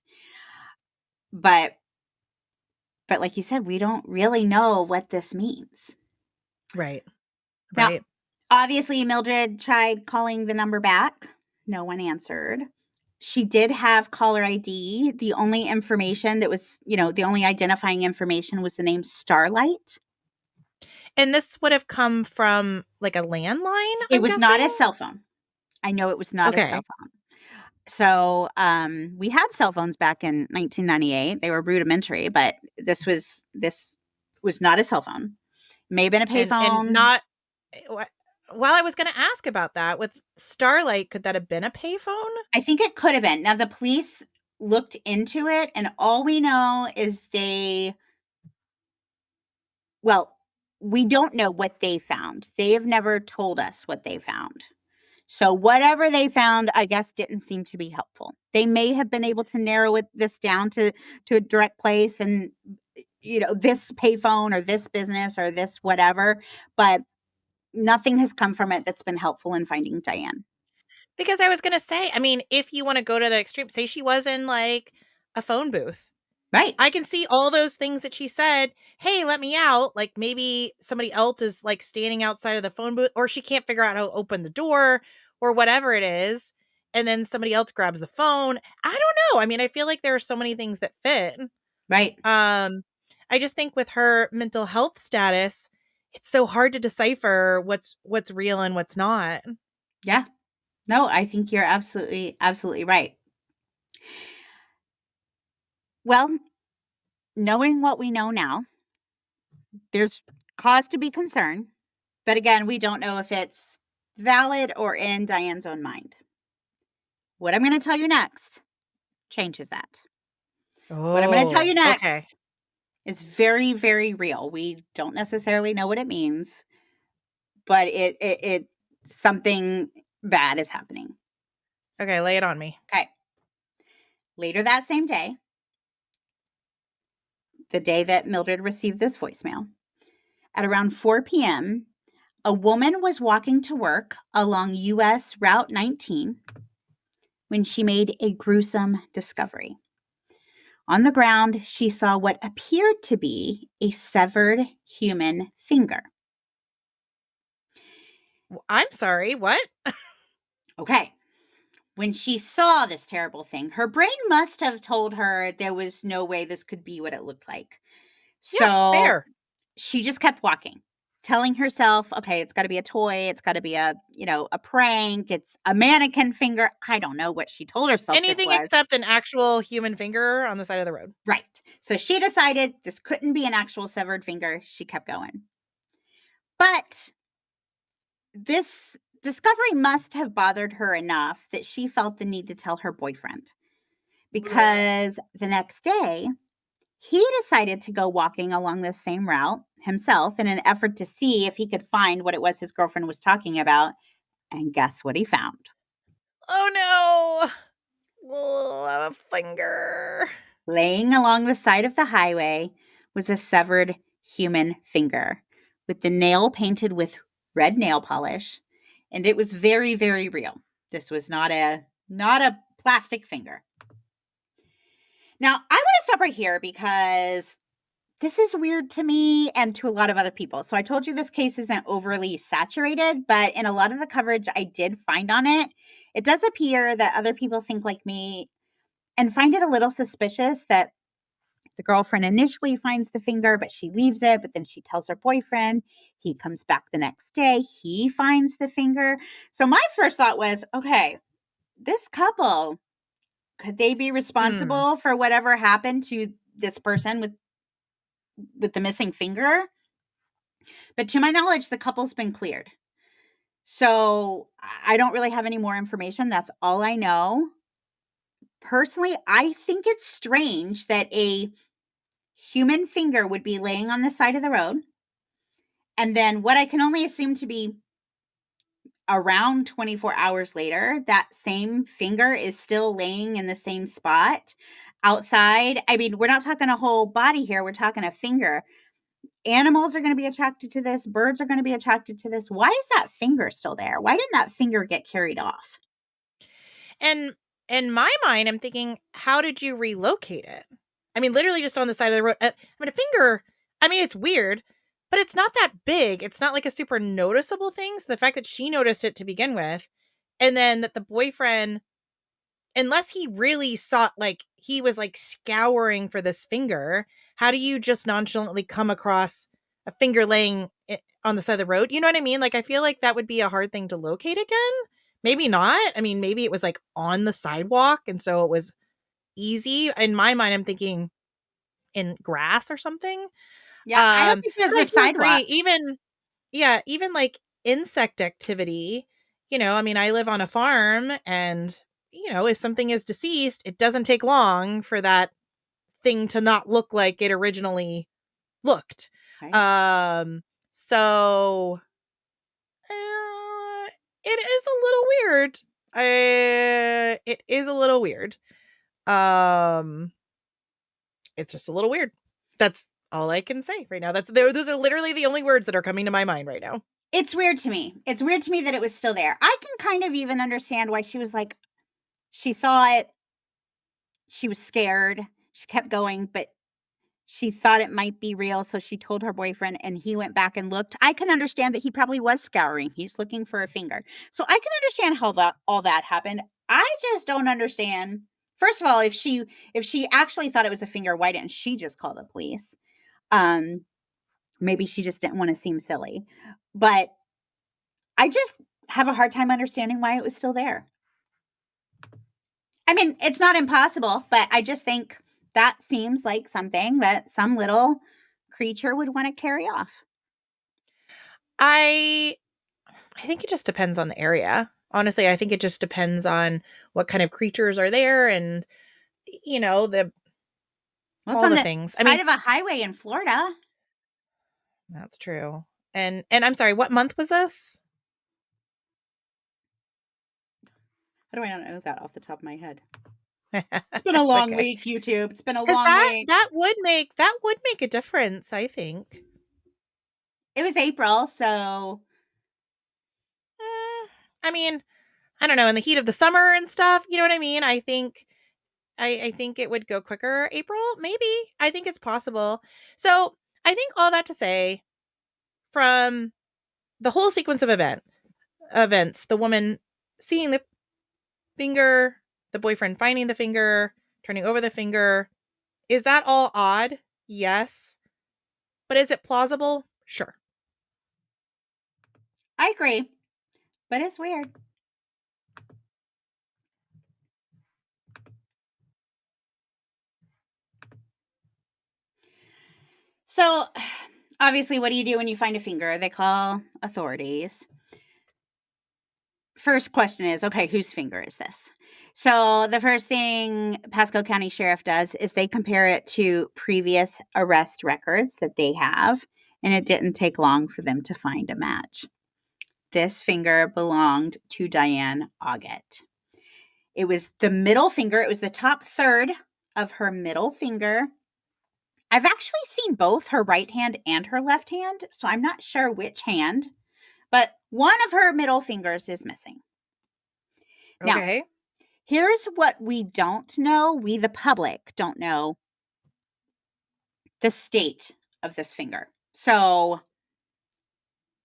But like you said, we don't really know what this means. Right. Now, Right. obviously, Mildred tried calling the number back. No one answered. She did have caller ID. The only information that was, the only identifying information was the name Starlight. And this would have come from like a landline, It I'm was not a guessing? cell phone. I know it was not a cell Okay. phone. So, we had cell phones back in 1998. They were rudimentary, but this was not a cell phone. May have been a And payphone. not while I was going to ask about that with Starlight, could that have been a payphone? I think it could have been. Now the police looked into it, and all we know is well, we don't know what they found. They have never told us what they found. So whatever they found, I guess, didn't seem to be helpful. They may have been able to narrow this down to a direct place and this payphone or this business or this whatever, but nothing has come from it that's been helpful in finding Diane. Because I was going to say, I mean, if you want to go to that extreme, say she was in like a phone booth. Right. I can see all those things that she said, "Hey, let me out." Like maybe somebody else is like standing outside of the phone booth, or she can't figure out how to open the door or whatever it is. And then somebody else grabs the phone. I don't know. I mean, I feel like there are so many things that fit. Right. I just think with her mental health status, it's so hard to decipher what's real and what's not. Yeah. No, I think you're absolutely, absolutely right. Well, knowing what we know now, there's cause to be concerned. But again, we don't know if it's valid or in Diane's own mind. What I'm going to tell you next changes that. What I'm going to tell you Oh, okay. next is very, very real. We don't necessarily know what it means, but it something bad is happening. Okay, lay it on me. Okay. Later that same day, the day that Mildred received this voicemail, at around 4 p.m., a woman was walking to work along US Route 19 when she made a gruesome discovery. On the ground, she saw what appeared to be a severed human finger. I'm sorry, what? Okay. When she saw this terrible thing, her brain must have told her there was no way this could be what it looked like. Yeah, So fair. she just kept walking. telling herself, okay, it's got to be a toy, it's got to be a, a prank, it's a mannequin finger. I don't know what she told herself this Anything was. except an actual human finger on the side of the road. Right. So she decided this couldn't be an actual severed finger. She kept going. But this discovery must have bothered her enough that she felt the need to tell her boyfriend, because the next day he decided to go walking along this same route himself in an effort to see if he could find what it was his girlfriend was talking about. And guess what he found? Oh no! Oh, a finger. Laying along the side of the highway was a severed human finger with the nail painted with red nail polish, and it was very, very real. This was not a plastic finger. Now, I want to stop right here because this is weird to me and to a lot of other people. So I told you this case isn't overly saturated, but in a lot of the coverage I did find on it, it does appear that other people think like me and find it a little suspicious that the girlfriend initially finds the finger, but she leaves it, but then she tells her boyfriend. He comes back the next day, he finds the finger. So my first thought was, okay, this couple, could they be responsible for whatever happened to this person with the missing finger? But to my knowledge, the couple's been cleared. So I don't really have any more information. That's all I know. Personally, I think it's strange that a human finger would be laying on the side of the road. And then what I can only assume to be around 24 hours later, that same finger is still laying in the same spot outside. I mean, we're not talking a whole body here, we're talking a finger. Animals are going to be attracted to this, birds are going to be attracted to this. Why is that finger still there? Why didn't that finger get carried off? And in my mind, I'm thinking, how did you relocate it? I mean, literally just on the side of the road. I mean, a finger, I mean, it's weird, but it's not that big. It's not like a super noticeable thing. So the fact that she noticed it to begin with, and then that the boyfriend, unless he really sought, like, he was like scouring for this finger, how do you just nonchalantly come across a finger laying on the side of the road? You know what I mean? Like, I feel like that would be a hard thing to locate again. Maybe not. I mean, maybe it was like on the sidewalk and so it was easy. In my mind, I'm thinking in grass or something. Yeah, I don't think But there's I a do agree. sidewalk. Even like insect activity, I mean, I live on a farm and, if something is deceased, it doesn't take long for that thing to not look like it originally looked. Right. So it is a little weird. It is a little weird. Um, it's just a little weird. That's all I can say right now. Those are literally the only words that are coming to my mind right now. It's weird to me. It's weird to me that it was still there. I can kind of even understand why she was like, she saw it, she was scared, she kept going, but she thought it might be real, so she told her boyfriend and he went back and looked. I can understand that he probably was scouring. He's looking for a finger. So I can understand how that all that happened. I just don't understand. First of all, if she actually thought it was a finger, why didn't she just call the police? Um Maybe she just didn't want to seem silly. But I just have a hard time understanding why it was still there. I mean, it's not impossible, but I just think that seems like something that some little creature would want to carry off. I I think it just depends on the area. Honestly, I think it just depends on what kind of creatures are there and the Well, it's all on the the things. I side mean, of a highway in Florida. that's true. And I'm sorry, what month was this? How do I not know that off the top of my head? It's been a It's long okay. week, YouTube. It's been a Cuz long that week. that would make a difference, I think. It was April, so Eh, I mean, I don't know, in the heat of the summer and stuff, you know what I mean? I think it would go quicker. April, maybe. I think it's possible. So, I think all that to say, from the whole sequence of events, the woman seeing the finger, the boyfriend finding the finger, turning over the finger, is that all odd? Yes. But is it plausible? Sure. I agree, but it's weird. So, obviously, what do you do when you find a finger? They call authorities. First question is, okay, whose finger is this? So, the first thing Pasco County Sheriff does is they compare it to previous arrest records that they have, and it didn't take long for them to find a match. This finger belonged to Diane Augat. It was the middle finger, it was the top third of her middle finger. I've actually seen both her right hand and her left hand, so I'm not sure which hand, but one of her middle fingers is missing. Now, Okay. here's what we don't know. We, the public, don't know the state of this finger. So,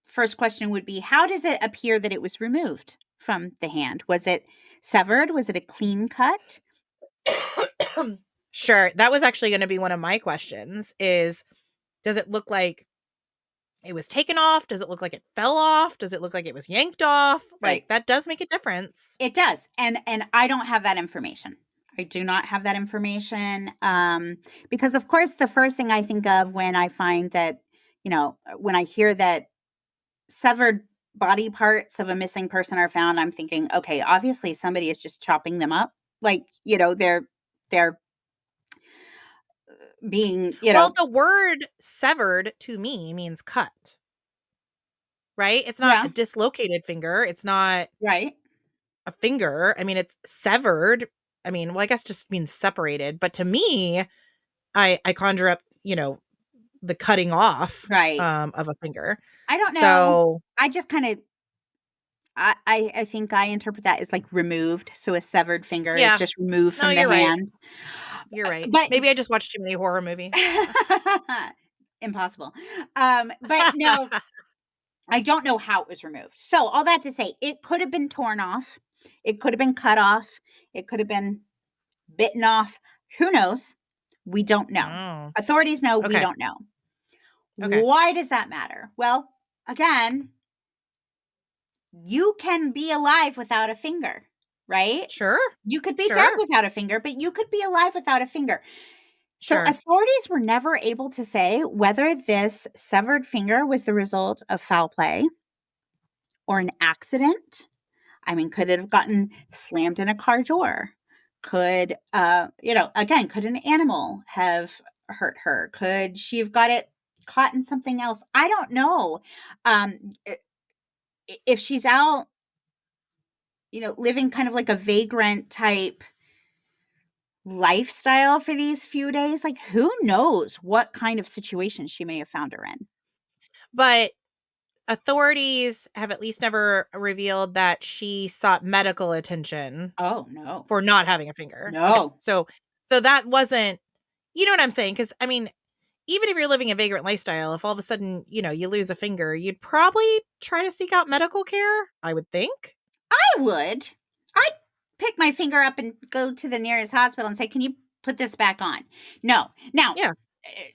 first question would be, how does it appear that it was removed from the hand? Was it severed? Was it a clean cut? Sure. That was actually going to be one of my questions is, does it look like it was taken off? Does it look like it fell off? Does it look like it was yanked off? Like, Right. that does make a difference. It does. And I don't have that information. I do not have that information. Because of course the first thing I think of when I find that, when I hear that severed body parts of a missing person are found, I'm thinking, okay, obviously somebody is just chopping them up. Like, they're being, Well, the word severed to me means cut, right? It's not yeah, a dislocated finger. It's not right, a finger. I mean, it's severed. I mean, well, I guess just means separated. But to me, I conjure up, the cutting off right. of a finger. I don't know. So I just kind of I think I interpret that as like removed. So a severed finger is yeah, just removed no, from the you're right. hand. You're right. But Maybe I just watched too many horror movies. impossible. But no, I don't know how it was removed. So all that to say, it could have been torn off. It could have been cut off. It could have been bitten off. Who knows? We don't know. Oh, Authorities know. We okay. don't know. Okay. Why does that matter? Well, again, you can be alive without a finger, right? Sure. You could be dead Sure. without a finger, but you could be alive without a finger. So Sure. authorities were never able to say whether this severed finger was the result of foul play or an accident. I mean, could it have gotten slammed in a car door? Could, again, could an animal have hurt her? Could she have got it caught in something else? I don't know. If she's out, living kind of like a vagrant type lifestyle for these few days, like who knows what kind of situation she may have found her in. But authorities have at least never revealed that she sought medical attention Oh, no. for not having a finger. Okay. No. So that wasn't, you know what I'm saying? Cuz I mean, even if you're living a vagrant lifestyle, if all of a sudden, you lose a finger, you'd probably try to seek out medical care, I would think. I would. I'd pick my finger up and go to the nearest hospital and say, "Can you put this back on?" No. Yeah.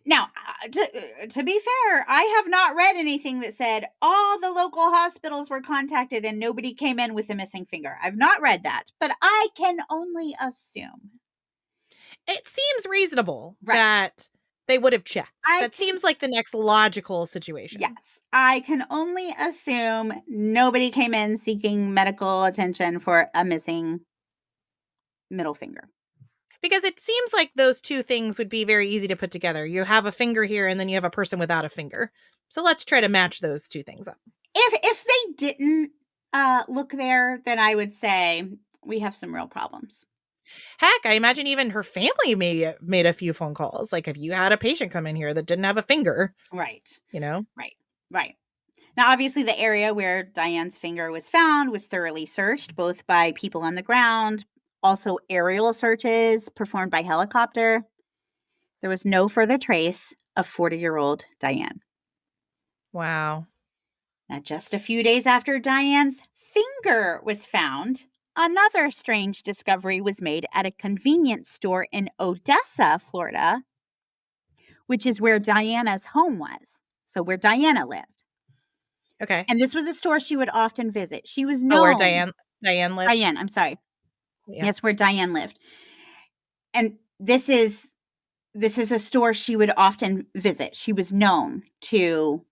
Now, to be fair, I have not read anything that said all the local hospitals were contacted and nobody came in with a missing finger. I've not read that, but I can only assume. It seems reasonable Right. that they would have checked. I That can seems like the next logical situation. Yes, I can only assume nobody came in seeking medical attention for a missing middle finger. Because it seems like those two things would be very easy to put together. You have a finger here and then you have a person without a finger. So let's try to match those two things up. If they didn't look there, then I would say we have some real problems. Heck, I imagine even her family may made a few phone calls. Like if you had a patient come in here that didn't have a finger, Right, you know? right, right. Now, obviously, the area where Diane's finger was found was thoroughly searched, both by people on the ground, also aerial searches performed by helicopter. There was no further trace of 40-year-old Diane. Wow. Now, just a few days after Diane's finger was found, another strange discovery was made at a convenience store in Odessa, Florida, which is where Diana's home was. So, where Diana lived. Okay. And this was a store she would often visit. She was Oh, where known Diane lived? Diane, I'm sorry. Yeah. Yes, where Diane lived. And this is a store she would often visit. She was known to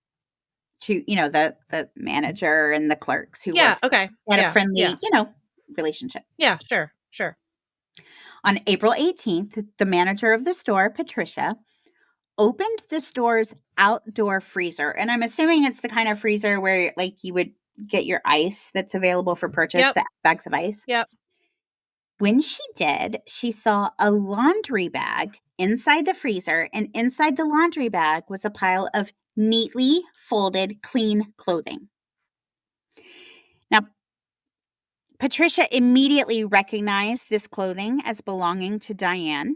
the manager and the clerks who Yeah, works there. okay. They had a Yeah, yeah. friendly, relationship. Yeah, sure, sure. On April 18th, the manager of the store, Patricia, opened the store's outdoor freezer. And I'm assuming it's the kind of freezer where like you would get your ice that's available for purchase, Yep, the bags of ice. yep. When she did, she saw a laundry bag inside the freezer, and inside the laundry bag was a pile of neatly folded, clean clothing. Now, Patricia immediately recognized this clothing as belonging to Diane.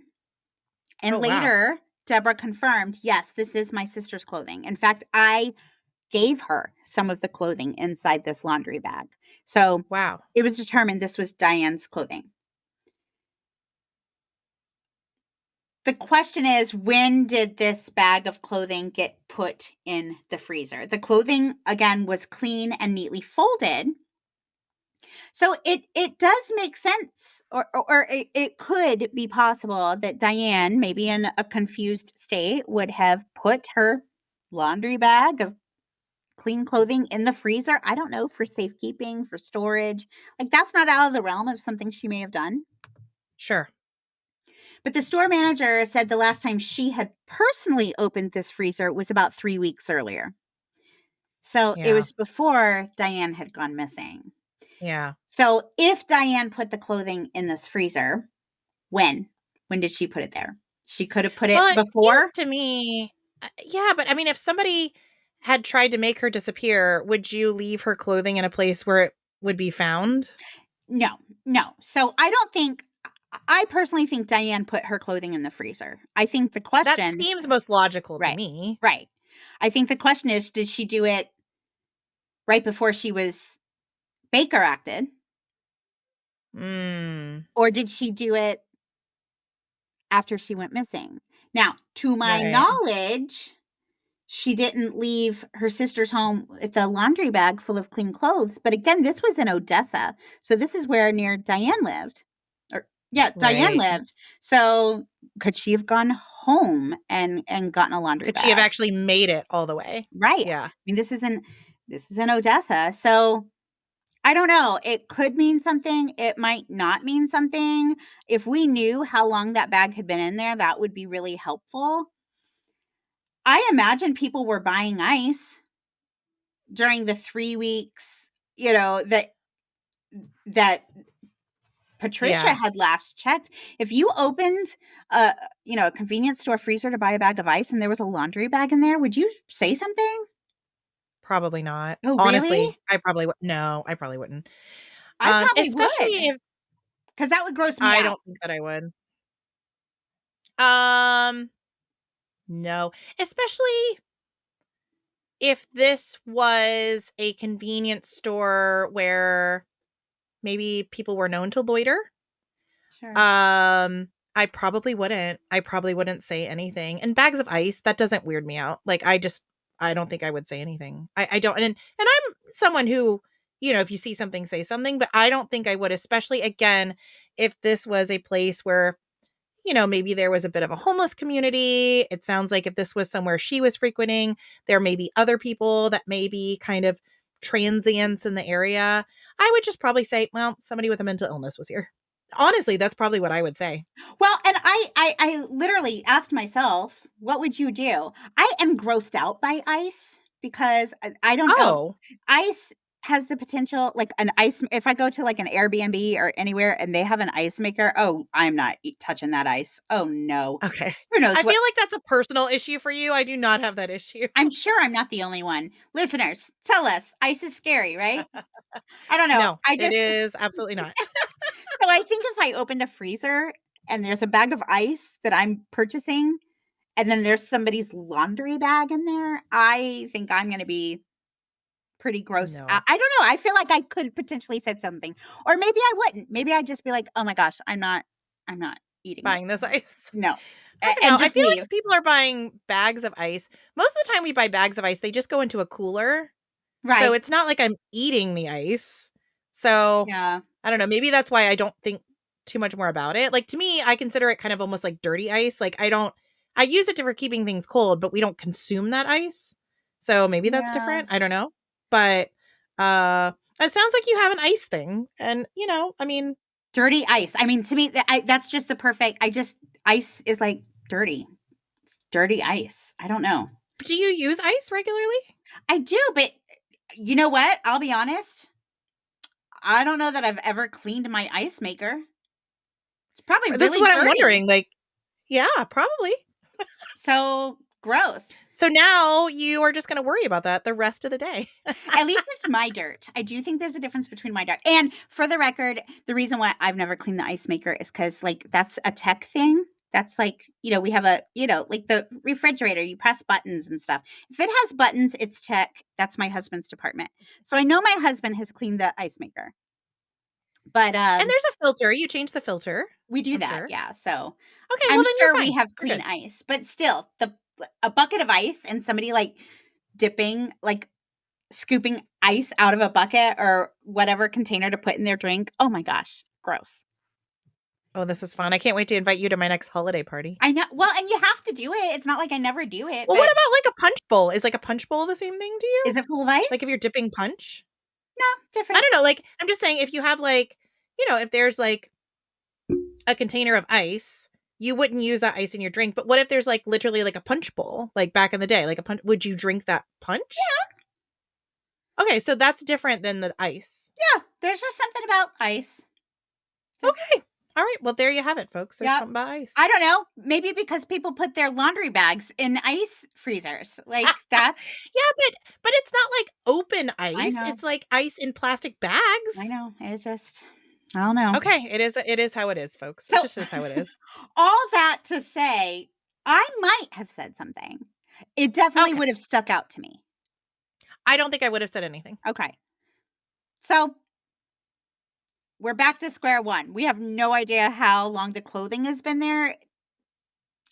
And Oh, wow. later, Deborah confirmed, yes, this is my sister's clothing. In fact, I gave her some of the clothing inside this laundry bag. So Wow. it was determined this was Diane's clothing. The question is, when did this bag of clothing get put in the freezer? The clothing, again, was clean and neatly folded. So it does make sense, or it could be possible that Diane, maybe in a confused state, would have put her laundry bag of clean clothing in the freezer. I don't know, for safekeeping, for storage. Like, that's not out of the realm of something she may have done. Sure. But the store manager said the last time she had personally opened this freezer was about 3 weeks earlier. So it Yeah, was before Diane had gone missing. yeah. So if Diane put the clothing in this freezer, when? When did she put it there? She could have put it Well, it seems before? to me yeah, but I mean, if somebody had tried to make her disappear, would you leave her clothing in a place where it would be found? No, no. So I personally think Diane put her clothing in the freezer. I think the That question, seems most logical to right, me. right. I think the question is, did she do it right before she was Baker acted? Mm, Or did she do it after she went missing? Now, to my right, knowledge, she didn't leave her sister's home with a laundry bag full of clean clothes. But again, this was in Odessa. So this is where near Diane lived. Or yeah, Diane right. lived. So could she have gone home and gotten a laundry Could she have bag? actually made it all the way? Right. I Yeah. mean, this is in Odessa. So I don't know. It could mean something. It might not mean something. If we knew how long that bag had been in there, that would be really helpful. I imagine people were buying ice during the 3 weeks, that Patricia Yeah, had last checked. If you opened a convenience store freezer to buy a bag of ice and there was a laundry bag in there, would you say something? probably not. Oh, really? Honestly, I probably would no, I probably wouldn't. I probably Especially would, if because that would gross me I out. don't think that I would. Um, no. Especially if this was a convenience store where maybe people were known to loiter, Sure. um, I probably wouldn't say anything. And bags of ice, that doesn't weird me out. Like, I don't think I would say anything. I don't, and I'm someone who, if you see something, say something, but I don't think I would, especially again, if this was a place where, maybe there was a bit of a homeless community. It sounds like if this was somewhere she was frequenting, there may be other people that may be kind of transients in the area. I would just probably say, well, somebody with a mental illness was here. Honestly, that's probably what I would say. Well, and I literally asked myself, what would you do? I am grossed out by ice because I don't know. Oh, Ice has the potential, like an ice. If I go to like an Airbnb or anywhere and they have an ice maker, oh, I'm not touching that ice. Oh no, okay. who knows I what? feel like that's a personal issue for you. I do not have that issue. I'm sure I'm not the only one. Listeners, tell us, ice is scary, right? I don't know. No, I it just is absolutely not. so I think if I opened a freezer and there's a bag of ice that I'm purchasing, and then there's somebody's laundry bag in there, I think I'm gonna be pretty grossed out. No. I don't know, I feel like I could potentially said something, or maybe I wouldn't. Maybe I'd just be like, "Oh my gosh, I'm not eating it." Buying this ice. No, I don't and know. I just feel like leave. if people are buying bags of ice, most of the time we buy bags of ice, they just go into a cooler. So Right. it's not like I'm eating the ice. So Yeah. I don't know. Maybe that's why I don't think too much more about it. Like to me, I consider it kind of almost like dirty ice. Like I use it for keeping things cold, but we don't consume that ice. So maybe that's Yeah. different. I don't know. But it sounds like you have an ice thing. And, I mean, Dirty ice. I mean, to me, that's just the perfect. Ice is like dirty. It's dirty ice. I don't know. do you use ice regularly? I do, but you know what? I'll be honest. I don't know that I've ever cleaned my ice maker. It's probably This is really what I'm dirty. wondering. Like, yeah, probably. So gross. So now you are just going to worry about that the rest of the day. At least it's my dirt. I do think there's a difference between my dirt. And for the record, the reason why I've never cleaned the ice maker is because, like, that's a tech thing. That's like, we have like the refrigerator, you press buttons and stuff. If it has buttons, it's tech. That's my husband's department. So I know my husband has cleaned the ice maker. But And there's a filter. You change the filter, we do I'm that, sure. yeah. So Okay, I'm well then you're sure we fine. have You're clean good. ice, but still, a bucket of ice and somebody like dipping, like scooping ice out of a bucket or whatever container to put in their drink. Oh my gosh, gross. Oh, this is fun. I can't wait to invite you to my next holiday party. I know. Well, and you have to do it. It's not like I never do it, Well, what but about like a punch bowl? Is like a punch bowl the same thing to you? is it full of Like if ice? you're dipping punch? No, I different. don't know. Like I'm just saying if you have like, if there's like a container of ice, you wouldn't use that ice in your drink. But what if there's like literally like a punch bowl, like back in the day, like a punch? Would you drink that punch? Okay, so that's different than the ice. Yeah, there's just something about ice. Just, Okay. All right. Well, there you have it, folks. There's yeah. something about ice. I don't know. Maybe because people put their laundry bags in ice freezers. Like that's, Yeah, but it's not like open I ice. know. It's like ice in plastic I bags. know. It's just, I don't know. Okay, it is how it is, folks. It So, just is how it is. all that to say, I might have said something. It definitely Okay. would have stuck out to me. I don't think I would have said anything. Okay. So, we're back to square one. We have no idea how long the clothing has been there.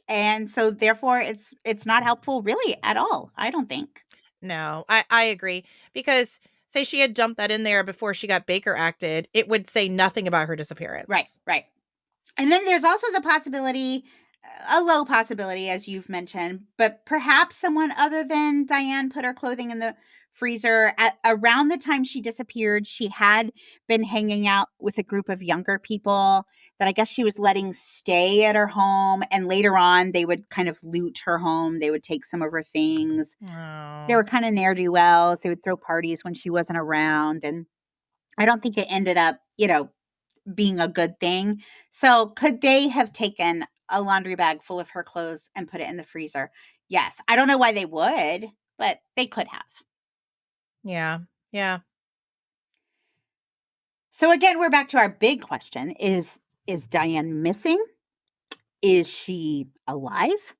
And so therefore it's not helpful really at all, I don't think. No, I agree. Because say she had dumped that in there before she got Baker acted, it would say nothing about her Right, disappearance. right. And then there's also the possibility, a low possibility, as you've mentioned, but perhaps someone other than Diane put her clothing in the freezer. Around the time she disappeared, she had been hanging out with a group of younger people that I guess she was letting stay at her home. And later on, they would kind of loot her home. They would take some of her things. They Oh. were kind of ne'er do wells. They would throw parties when she wasn't around. And I don't think it ended up, being a good thing. So, could they have taken a laundry bag full of her clothes and put it in the freezer? Yes. I don't know why they would, but they could have. Yeah. Yeah. So again, we're back to our big question. Is Diane missing? Is she alive?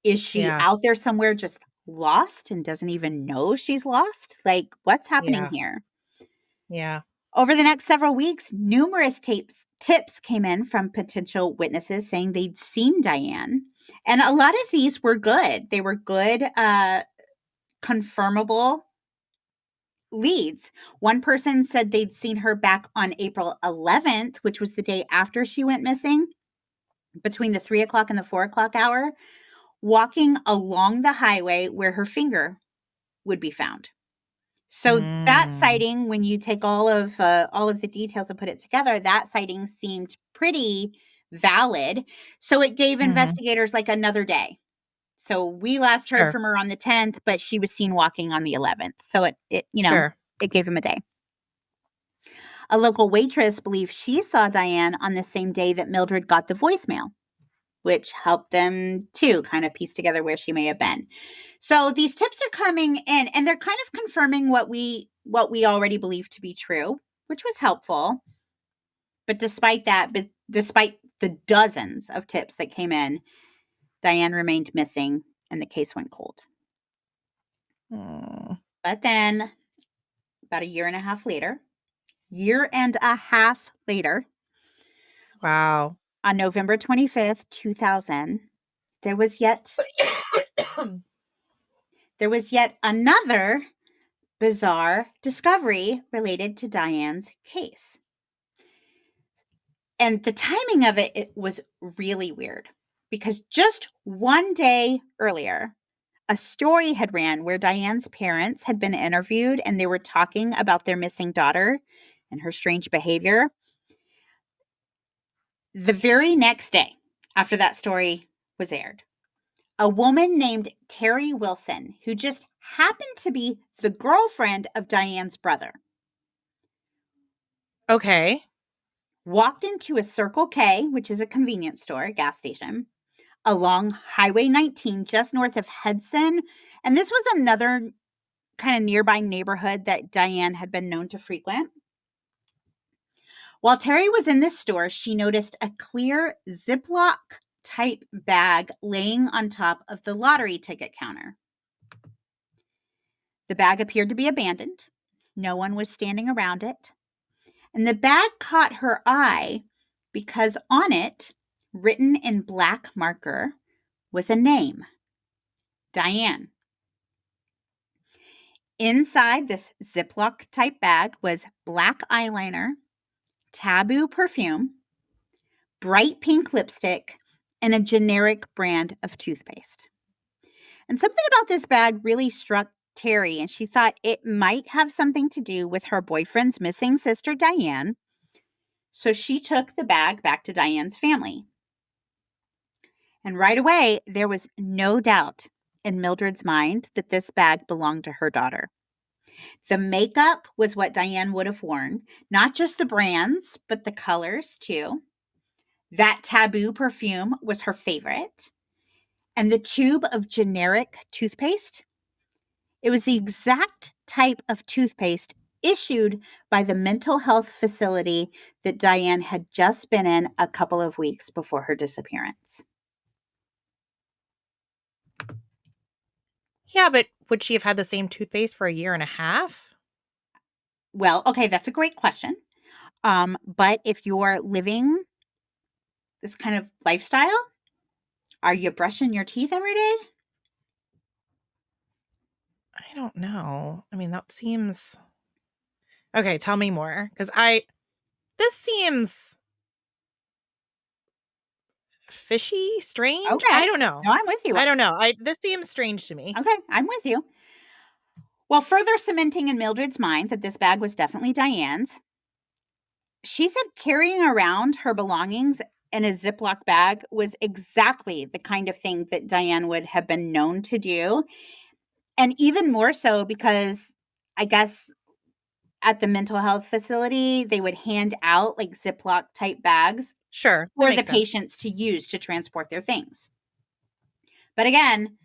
Is she Yeah. out there somewhere just lost and doesn't even know she's lost? Like, what's happening Yeah. here? Yeah. Over the next several weeks, numerous tips came in from potential witnesses saying they'd seen Diane. And a lot of these were good. They were good, confirmable leads. One person said they'd seen her back on April 11th, which was the day after she went missing, between the 3 o'clock and the 4 o'clock hour, walking along the highway where her finger would be found. So that Mm. sighting, when you take all of the details and put it together, that sighting seemed pretty valid. So it gave Mhm. investigators like another day. So we last heard Sure. from her on the 10th, but she was seen walking on the 11th. So Sure. it gave him a day. A local waitress believes she saw Diane on the same day that Mildred got the voicemail, which helped them to kind of piece together where she may have been. So these tips are coming in and they're kind of confirming what we already believe to be true, which was helpful. But despite the dozens of tips that came in, Diane remained missing and the case went cold. Mm. But then about a year and a half later, Wow. on November 25th, 2000, there was yet another bizarre discovery related to Diane's case. And the timing of it was really weird because just one day earlier, a story had ran where Diane's parents had been interviewed and they were talking about their missing daughter and her strange behavior. The very next day after that story was aired, a woman named Terry Wilson, who just happened to be the girlfriend of Diane's brother, Okay. walked into a Circle K, which is a convenience store, a gas station, along Highway 19, just north of Hudson. And this was another kind of nearby neighborhood that Diane had been known to frequent. While Terry was in this store, she noticed a clear Ziploc type bag laying on top of the lottery ticket counter. The bag appeared to be abandoned. No one was standing around it. And the bag caught her eye because on it, written in black marker, was a name, Diane. Inside this Ziploc type bag was black eyeliner, Taboo perfume, bright pink lipstick, and a generic brand of toothpaste. And something about this bag really struck Terry, and she thought it might have something to do with her boyfriend's missing sister, Diane. So she took the bag back to Diane's family. And right away, there was no doubt in Mildred's mind that this bag belonged to her daughter. The makeup was what Diane would have worn, not just the brands, but the colors too. That Taboo perfume was her favorite. And the tube of generic toothpaste, it was the exact type of toothpaste issued by the mental health facility that Diane had just been in a couple of weeks before her disappearance. Yeah, but would she have had the same toothpaste for a year and a half? Well, okay, that's a great question. But if you're living this kind of lifestyle, are you brushing your teeth every day? I don't know. I mean, that seems okay. Tell me more, because this seems fishy, strange. Okay. I don't know. No, I'm with you. I don't know. I This seems strange to me. Okay, I'm with you. Well, further cementing in Mildred's mind that this bag was definitely Diane's, she said carrying around her belongings in a Ziploc bag was exactly the kind of thing that Diane would have been known to do. And even more so because I guess at the mental health facility, they would hand out like Ziploc type bags Sure, that for the makes sense. patients to use to transport their things. But again,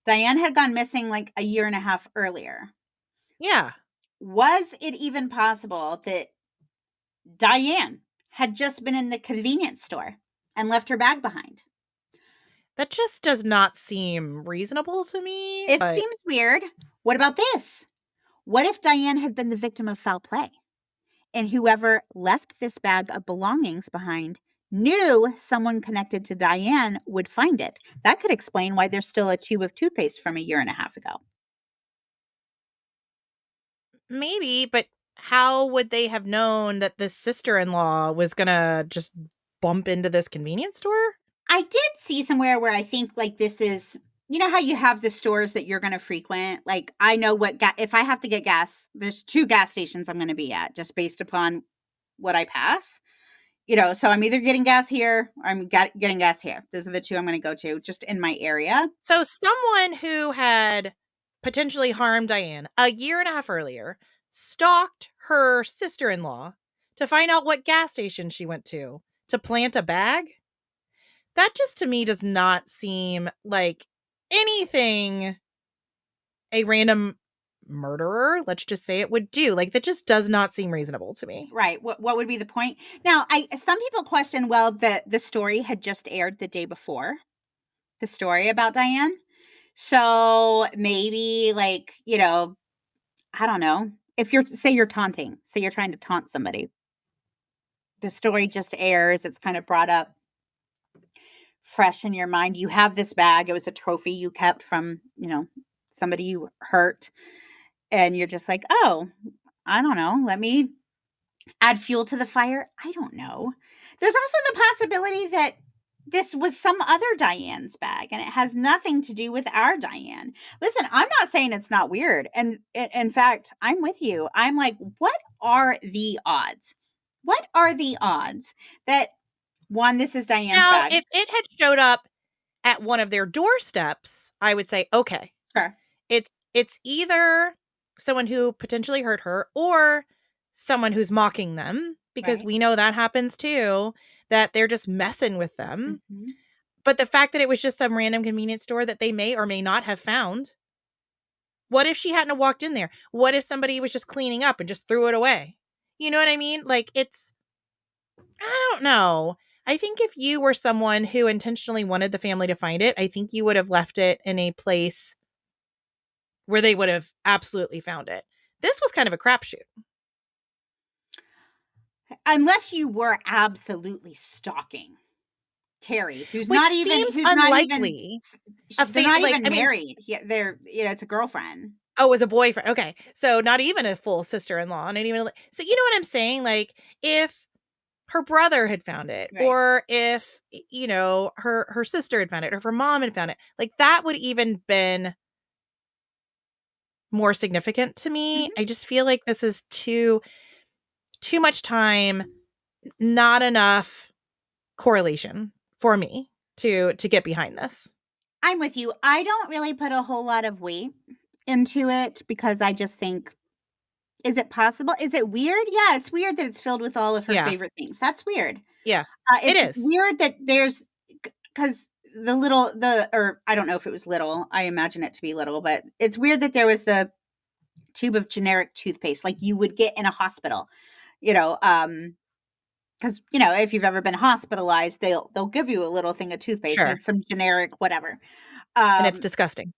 Diane had gone missing like a year and a half earlier. Yeah, Was it even possible that Diane had just been in the convenience store and left her bag behind? that just does not seem reasonable to me. It But seems weird. What about this? What if Diane had been the victim of foul play and whoever left this bag of belongings behind knew someone connected to Diane would find it? That could explain why there's still a tube of toothpaste from a year and a half ago. maybe, but how would they have known that this sister-in-law was gonna just bump into this convenience store? I did see somewhere where I think like this is, you know how you have the stores that you're going to frequent? Like I know what if I have to get gas, there's two gas stations I'm going to be at just based upon what I pass. So I'm either getting gas here or getting gas here. Those are the two I'm going to go to just in my area. So someone who had potentially harmed Diane a year and a half earlier stalked her sister-in-law to find out what gas station she went to plant a bag? That just to me does not seem like anything a random murderer, let's just say it, would do. Like that just does not seem reasonable to me. Right. What would be the point? Now, some people question, well, the story had just aired the day before, the story about Diane. So maybe like, I don't know. If you're taunting, say you're trying to taunt somebody, the story just airs, it's kind of brought up fresh in your mind. You have this bag, it was a trophy you kept from, somebody you hurt. And you're just like, oh, I don't know. Let me add fuel to the fire. I don't know. There's also the possibility that this was some other Diane's bag and it has nothing to do with our Diane. Listen, I'm not saying it's not weird. And in fact, I'm with you. I'm like, what are the odds? What are the odds that one, this is Diane's Now, bag? if it had showed up at one of their doorsteps, I would say, okay, Sure. it's either someone who potentially hurt her or someone who's mocking them, because Right. we know that happens too, that they're just messing with them. Mm-hmm. But the fact that it was just some random convenience store that they may or may not have found. What if she hadn't have walked in there? What if somebody was just cleaning up and just threw it away? You know what I mean? Like, I don't know. I think if you were someone who intentionally wanted the family to find it, I think you would have left it in a place where they would have absolutely found it. This was kind of a crapshoot. Unless you were absolutely stalking Terry, Which seems unlikely. they're not Like, even I mean, married. Yeah, they're, it's a girlfriend. oh, as a boyfriend. Okay. So not even a full sister-in-law. Not even, so you know what I'm saying? Like, if her brother had found it, Right. or if, her sister had found it, or if her mom had found it, like, that would even been more significant to me. Mhm. I just feel like this is too much time, not enough correlation for me to get behind this. I'm with you. I don't really put a whole lot of weight into it because I just think, is it possible? Is it weird? Yeah, it's weird that it's filled with all of her Yeah. favorite things. That's weird. Yes. It It's is. weird that because or I don't know if it was little. I imagine it to be little, but it's weird that there was the tube of generic toothpaste like you would get in a hospital, you know, because if you've ever been hospitalized, they'll give you a little thing of toothpaste and Sure. it's some generic whatever. And it's Um, disgusting.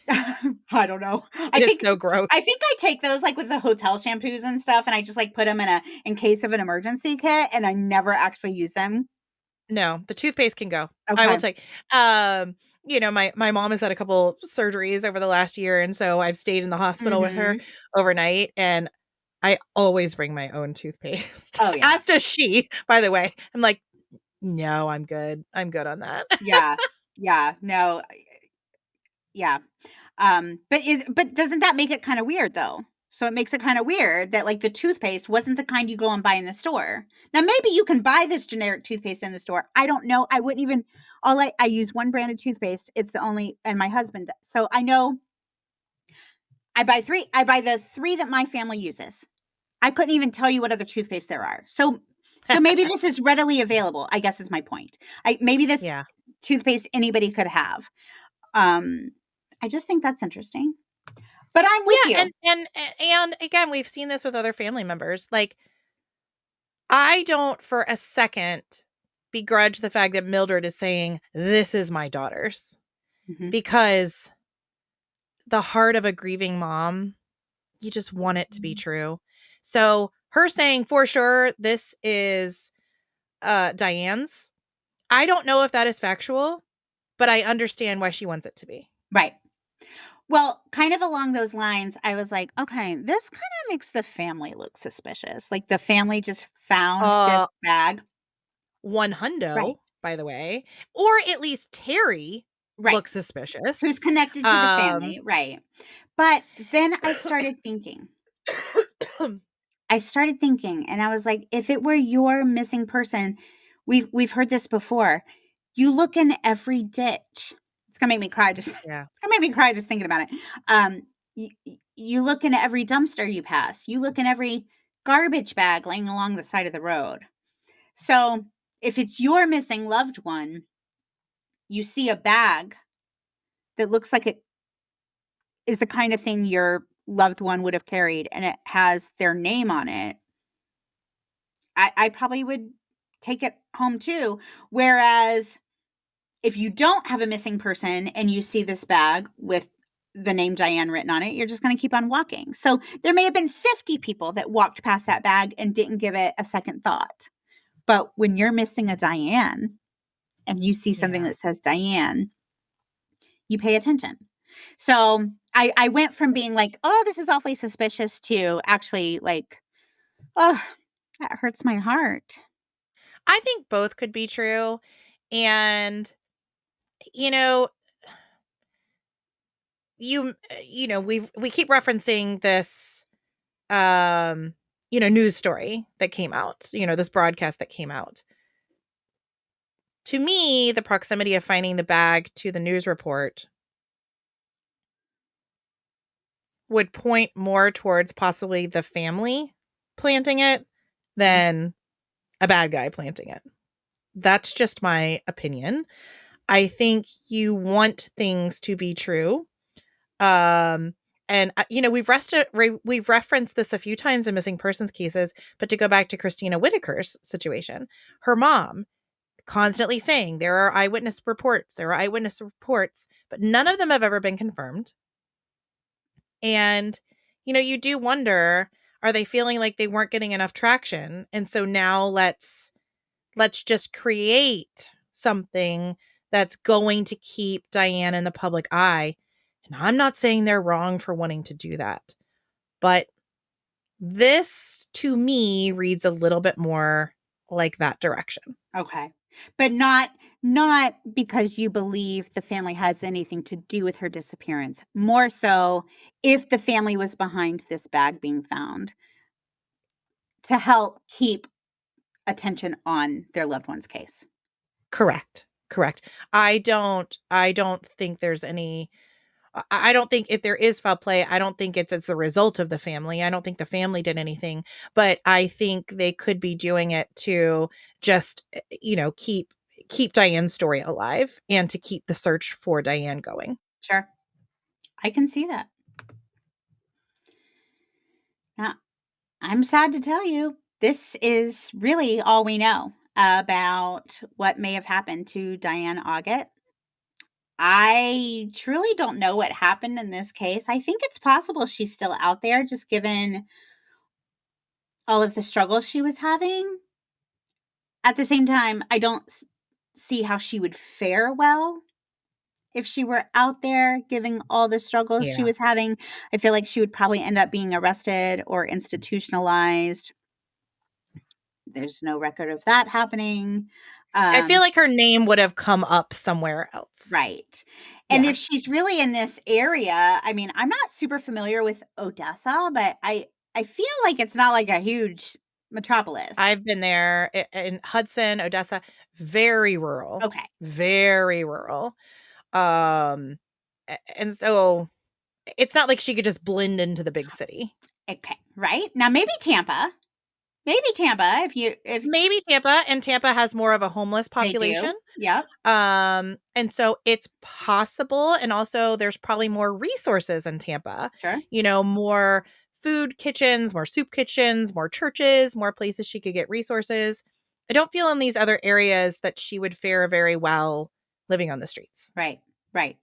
I don't know. It is so gross. I think I take those like with the hotel shampoos and stuff, and I just like put them in case of an emergency kit, and I never actually use them. No, the toothpaste can go. I will Okay. take my mom has had a couple surgeries over the last year, and so I've stayed in the hospital with her Mm-hmm. overnight, and I always bring my own toothpaste. Oh yeah, As does she, by the way. I'm like, "No, I'm good. I'm good on that." yeah, yeah. No, yeah. But doesn't that make it kind of weird though? So it makes it kind of weird that like the toothpaste wasn't the kind you go and buy in the store. Now maybe you can buy this generic toothpaste in the store. I don't know. I wouldn't even. I use one brand of toothpaste. It's the only, and my husband does. So I know I buy three. I buy the three that my family uses. I couldn't even tell you what other toothpaste there are. So maybe this is readily available. I guess is my point. Maybe this Yeah. toothpaste anybody could have. Um, I just think that's interesting. But I'm with Yeah, you. and again, we've seen this with other family members. Like, I don't for a second begrudge the fact that Mildred is saying, "This is my daughter's," Mhm. because the heart of a grieving mom, you just want it to be true. So her saying for sure this is Diane's, I don't know if that is factual, but I understand why she wants it to be. Right. Well, kind of along those lines, I was like, okay, this kind of makes the family look suspicious. Like the family just found this Uh bag. One Right. hundo, by the way, or at least Terry Right. looks Who's suspicious. connected to the Um family. Right. But then I started thinking, and I was like, if it were your missing person, we've heard this before. You look in every ditch. It's gonna make me cry just Yeah. it's gonna make me cry just thinking about it. Um, you look in every dumpster you pass. You look in every garbage bag laying along the side of the road. So if it's your missing loved one, you see a bag that looks like it is the kind of thing your loved one would have carried, and it has their name on it. I probably would take it home too. Whereas if you don't have a missing person and you see this bag with the name Diane written on it, you're just going to keep on walking. So there may have been 50 people that walked past that bag and didn't give it a second thought. But when you're missing a Diane and you see something Yeah. that says Diane, you pay attention. So I went from being like, oh, this is awfully suspicious to actually like, oh, that hurts my heart. I think both could be true. And, you know, we keep referencing this news story that came out, this broadcast that came out. To me, the proximity of finding the bag to the news report would point more towards possibly the family planting it than a bad guy planting it. That's just my opinion. I think you want things to be true. And we've referenced this a few times in missing persons cases, but to go back to Christina Whitaker's situation, her mom constantly saying there are eyewitness reports, but none of them have ever been confirmed. And you do wonder, are they feeling like they weren't getting enough traction, and so now let's just create something that's going to keep Diane in the public eye. And I'm not saying they're wrong for wanting to do that, but this to me reads a little bit more like that direction. Okay. But not because you believe the family has anything to do with her disappearance. More so if the family was behind this bag being found to help keep attention on their loved one's case. Correct. I don't think there's any. I don't think if there is foul play, I don't think it's as a result of the family. I don't think the family did anything, but I think they could be doing it to just, keep Diane's story alive and to keep the search for Diane going. Sure. I can see that. Now, I'm sad to tell you, this is really all we know about what may have happened to Diane Augat. I truly don't know what happened in this case. I think it's possible she's still out there, just given all of the struggles she was having. At the same time, I don't see how she would fare well if she were out there giving all the struggles she Yeah. was having. I feel like she would probably end up being arrested or institutionalized. There's no record of that happening. I feel like her name would have come up somewhere else. Right. And Yeah. if she's really in this area, I mean, I'm not super familiar with Odessa, but I feel like it's not like a huge metropolis. I've been there in Hudson, Odessa, very rural. Okay. Very rural. And so it's not like she could just blend into the big city. Okay. Right. Now maybe Tampa. Maybe Tampa if Maybe Tampa, and Tampa has more of a homeless they do. population. Yep. And so it's possible, and also there's probably more resources in Tampa. Sure. More food kitchens, more soup kitchens, more churches, more places she could get resources. I don't feel in these other areas that she would fare very well living on the streets. Right. Right.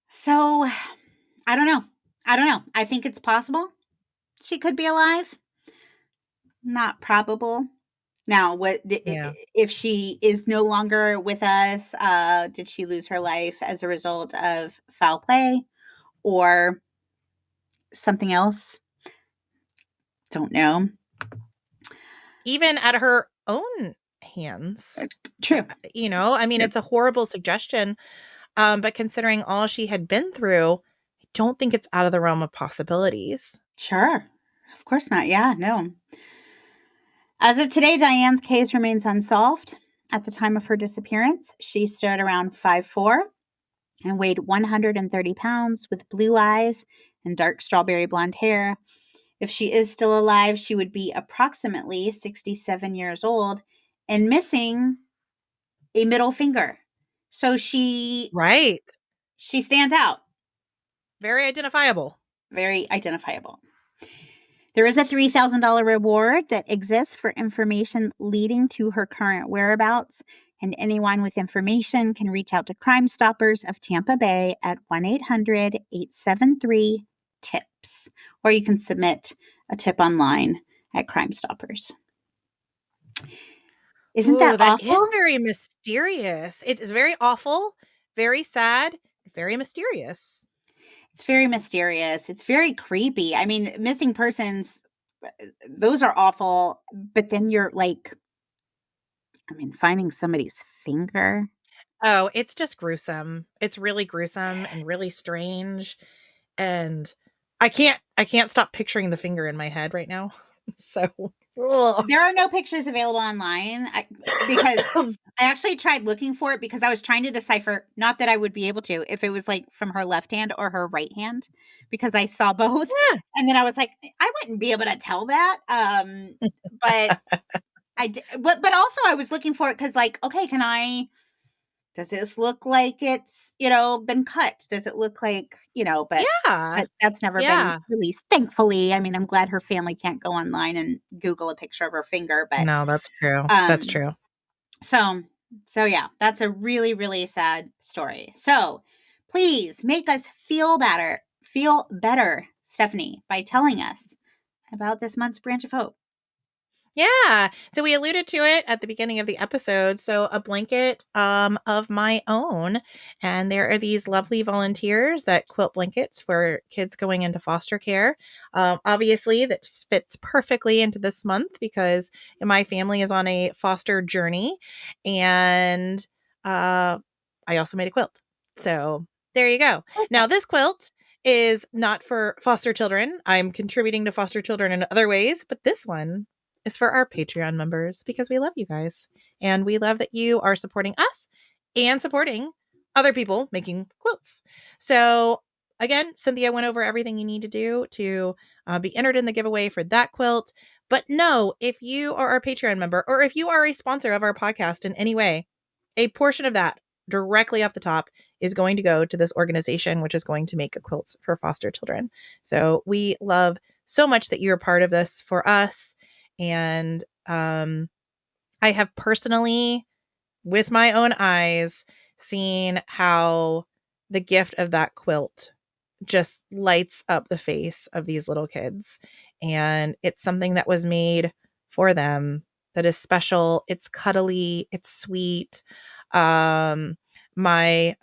So, I don't know. I think it's possible she could be alive. Not probable. Now, what Yeah. if she is no longer with us? Did she lose her life as a result of foul play or something else? Don't know. Even at her own hands. True. I mean, it's a horrible suggestion. But considering all she had been through, I don't think it's out of the realm of possibilities. Sure. Of course not. Yeah, no. As of today, Diane's case remains unsolved. At the time of her disappearance, she stood around 5'4" and weighed 130 pounds with blue eyes and dark strawberry blonde hair. If she is still alive, she would be approximately 67 years old and missing a middle finger. So Right. she stands out. Very identifiable. Very identifiable. There is a $3,000 reward that exists for information leading to her current whereabouts, and anyone with information can reach out to Crime Stoppers of Tampa Bay at 1-800-873-TIPS, or you can submit a tip online at Crime Stoppers. Isn't Ooh, that that is awful? very mysterious. It is very awful, very sad, very mysterious. It's very mysterious. It's very creepy. I mean, missing persons, those are awful. But then you're like, I mean, finding somebody's finger. Oh, it's just gruesome. It's really gruesome and really strange. And I can't stop picturing the finger in my head right now. So, ugh. There are no pictures available online because I actually tried looking for it because I was trying to decipher, not that I would be able to, if it was like from her left hand or her right hand, because I saw both. Yeah. And then I was like, I wouldn't be able to tell that. But but also I was looking for it because, like, okay, does this look like it's, been cut? Does it look like, but Yeah. that's never been Yeah. released, thankfully. I mean, I'm glad her family can't go online and Google a picture of her finger, but, No, that's true. That's um, true. so so yeah, that's a really, really sad story. So, please make us feel better, Stephanie, by telling us about this month's Branch of Hope. Yeah. So we alluded to it at the beginning of the episode. So a blanket of my own. And there are these lovely volunteers that quilt blankets for kids going into foster care. Obviously, that fits perfectly into this month because my family is on a foster journey. And I also made a quilt. So there you go. Now, Perfect. this quilt is not for foster children. I'm contributing to foster children in other ways, but this one is for our Patreon members because we love you guys and we love that you are supporting us and supporting other people making quilts. So, again, Cynthia went over everything you need to do to be entered in the giveaway for that quilt. But no, if you are our Patreon member or if you are a sponsor of our podcast in any way, a portion of that directly off the top is going to go to this organization, which is going to make quilts for foster children. So we love so much that you're a part of this for us. And I have personally, with my own eyes, seen how the gift of that quilt just lights up the face of these little kids. And it's something that was made for them that is special. It's cuddly, it's sweet. My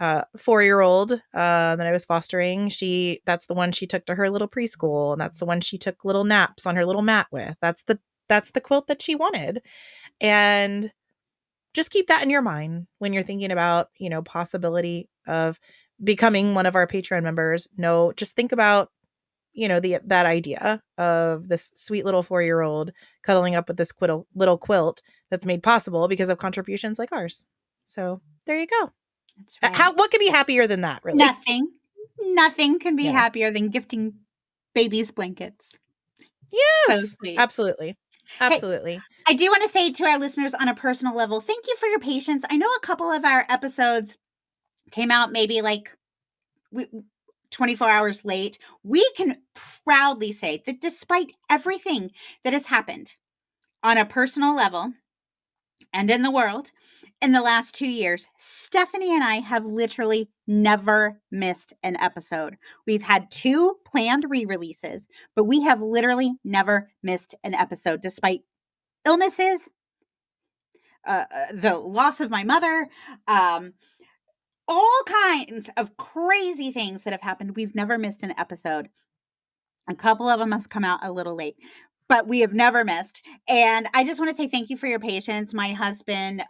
4-year-old that I was fostering, that's the one she took to her little preschool, and that's the one she took little naps on her little mat with. That's the quilt that she wanted. And just keep that in your mind when you're thinking about, possibility of becoming one of our Patreon members. No, just think about, that idea of this sweet little 4-year-old cuddling up with this little quilt that's made possible because of contributions like ours. So there you go. That's right. What could be happier than that, really? Nothing. Nothing can be Yeah. happier than gifting babies blankets. So Yes, sweet. absolutely. Hey, Absolutely. I do want to say to our listeners on a personal level, thank you for your patience. I know a couple of our episodes came out maybe like 24 hours late. We can proudly say that despite everything that has happened on a personal level and in the world in the last 2 years, Stephanie and I have literally never missed an episode. We've had 2 planned re releases, but we have literally never missed an episode despite illnesses, the loss of my mother, all kinds of crazy things that have happened. We've never missed an episode. A couple of them have come out a little late, but we have never missed. And I just want to say thank you for your patience. My husband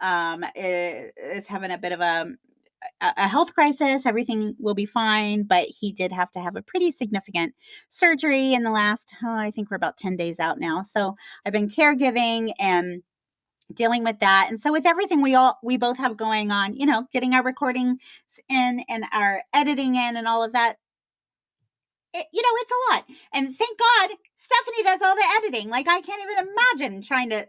is having a bit of a health crisis. Everything will be fine, but he did have to have a pretty significant surgery in the last, I think we're about 10 days out now. So I've been caregiving and dealing with that. And so with everything we both have going on, getting our recordings in and our editing in and all of that, it's a lot. And thank God Stephanie does all the editing. Like, I can't even imagine trying to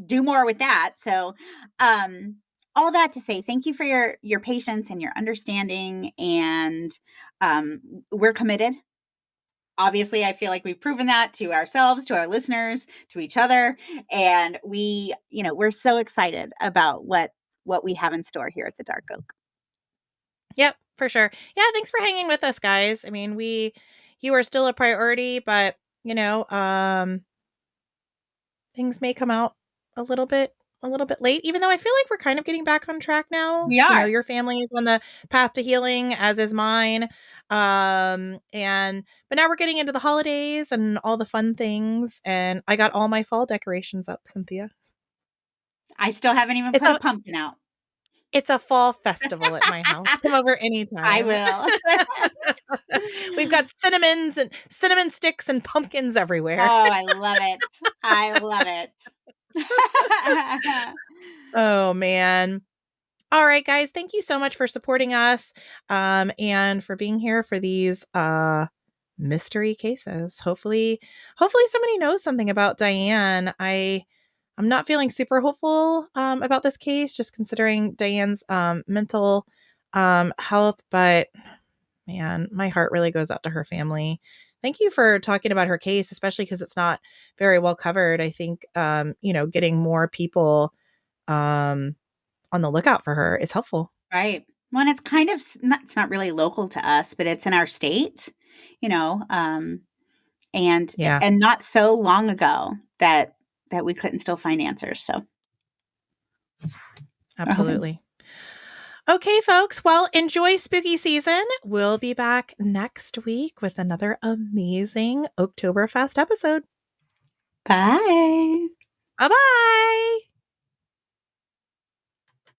do more with that. So, all that to say, thank you for your patience and your understanding. And we're committed. Obviously, I feel like we've proven that to ourselves, to our listeners, to each other, and we're so excited about what we have in store here at the Dark Oak. Yep, for sure. Yeah, thanks for hanging with us, guys. I mean, you are still a priority, but things may come out a little bit a little bit late, even though I feel like we're kind of getting back on track now. We You know, are. your family is on the path to healing, as is mine. But now we're getting into the holidays and all the fun things. And I got all my fall decorations up, Cynthia. I still haven't even It's put a a pumpkin out. it's a fall festival at my house. Come over I anytime. will. We've got cinnamon sticks and pumpkins everywhere. Oh, I love it. I love it. Oh man. All right, guys, thank you so much for supporting us and for being here for these mystery cases. Hopefully somebody knows something about Diane. I'm not feeling super hopeful about this case, just considering Diane's mental health, but man, my heart really goes out to her family. Thank you for talking about her case, especially because it's not very well covered. I think getting more people um, on the lookout for her is helpful. Right. Well, and it's kind of it's not really local to us, but it's in our state, you know, and Yeah, not so long ago that we couldn't still find answers. So, okay. absolutely. Okay, folks. Well, enjoy spooky season. We'll be back next week with another amazing Oktoberfest episode. Bye. Bye bye.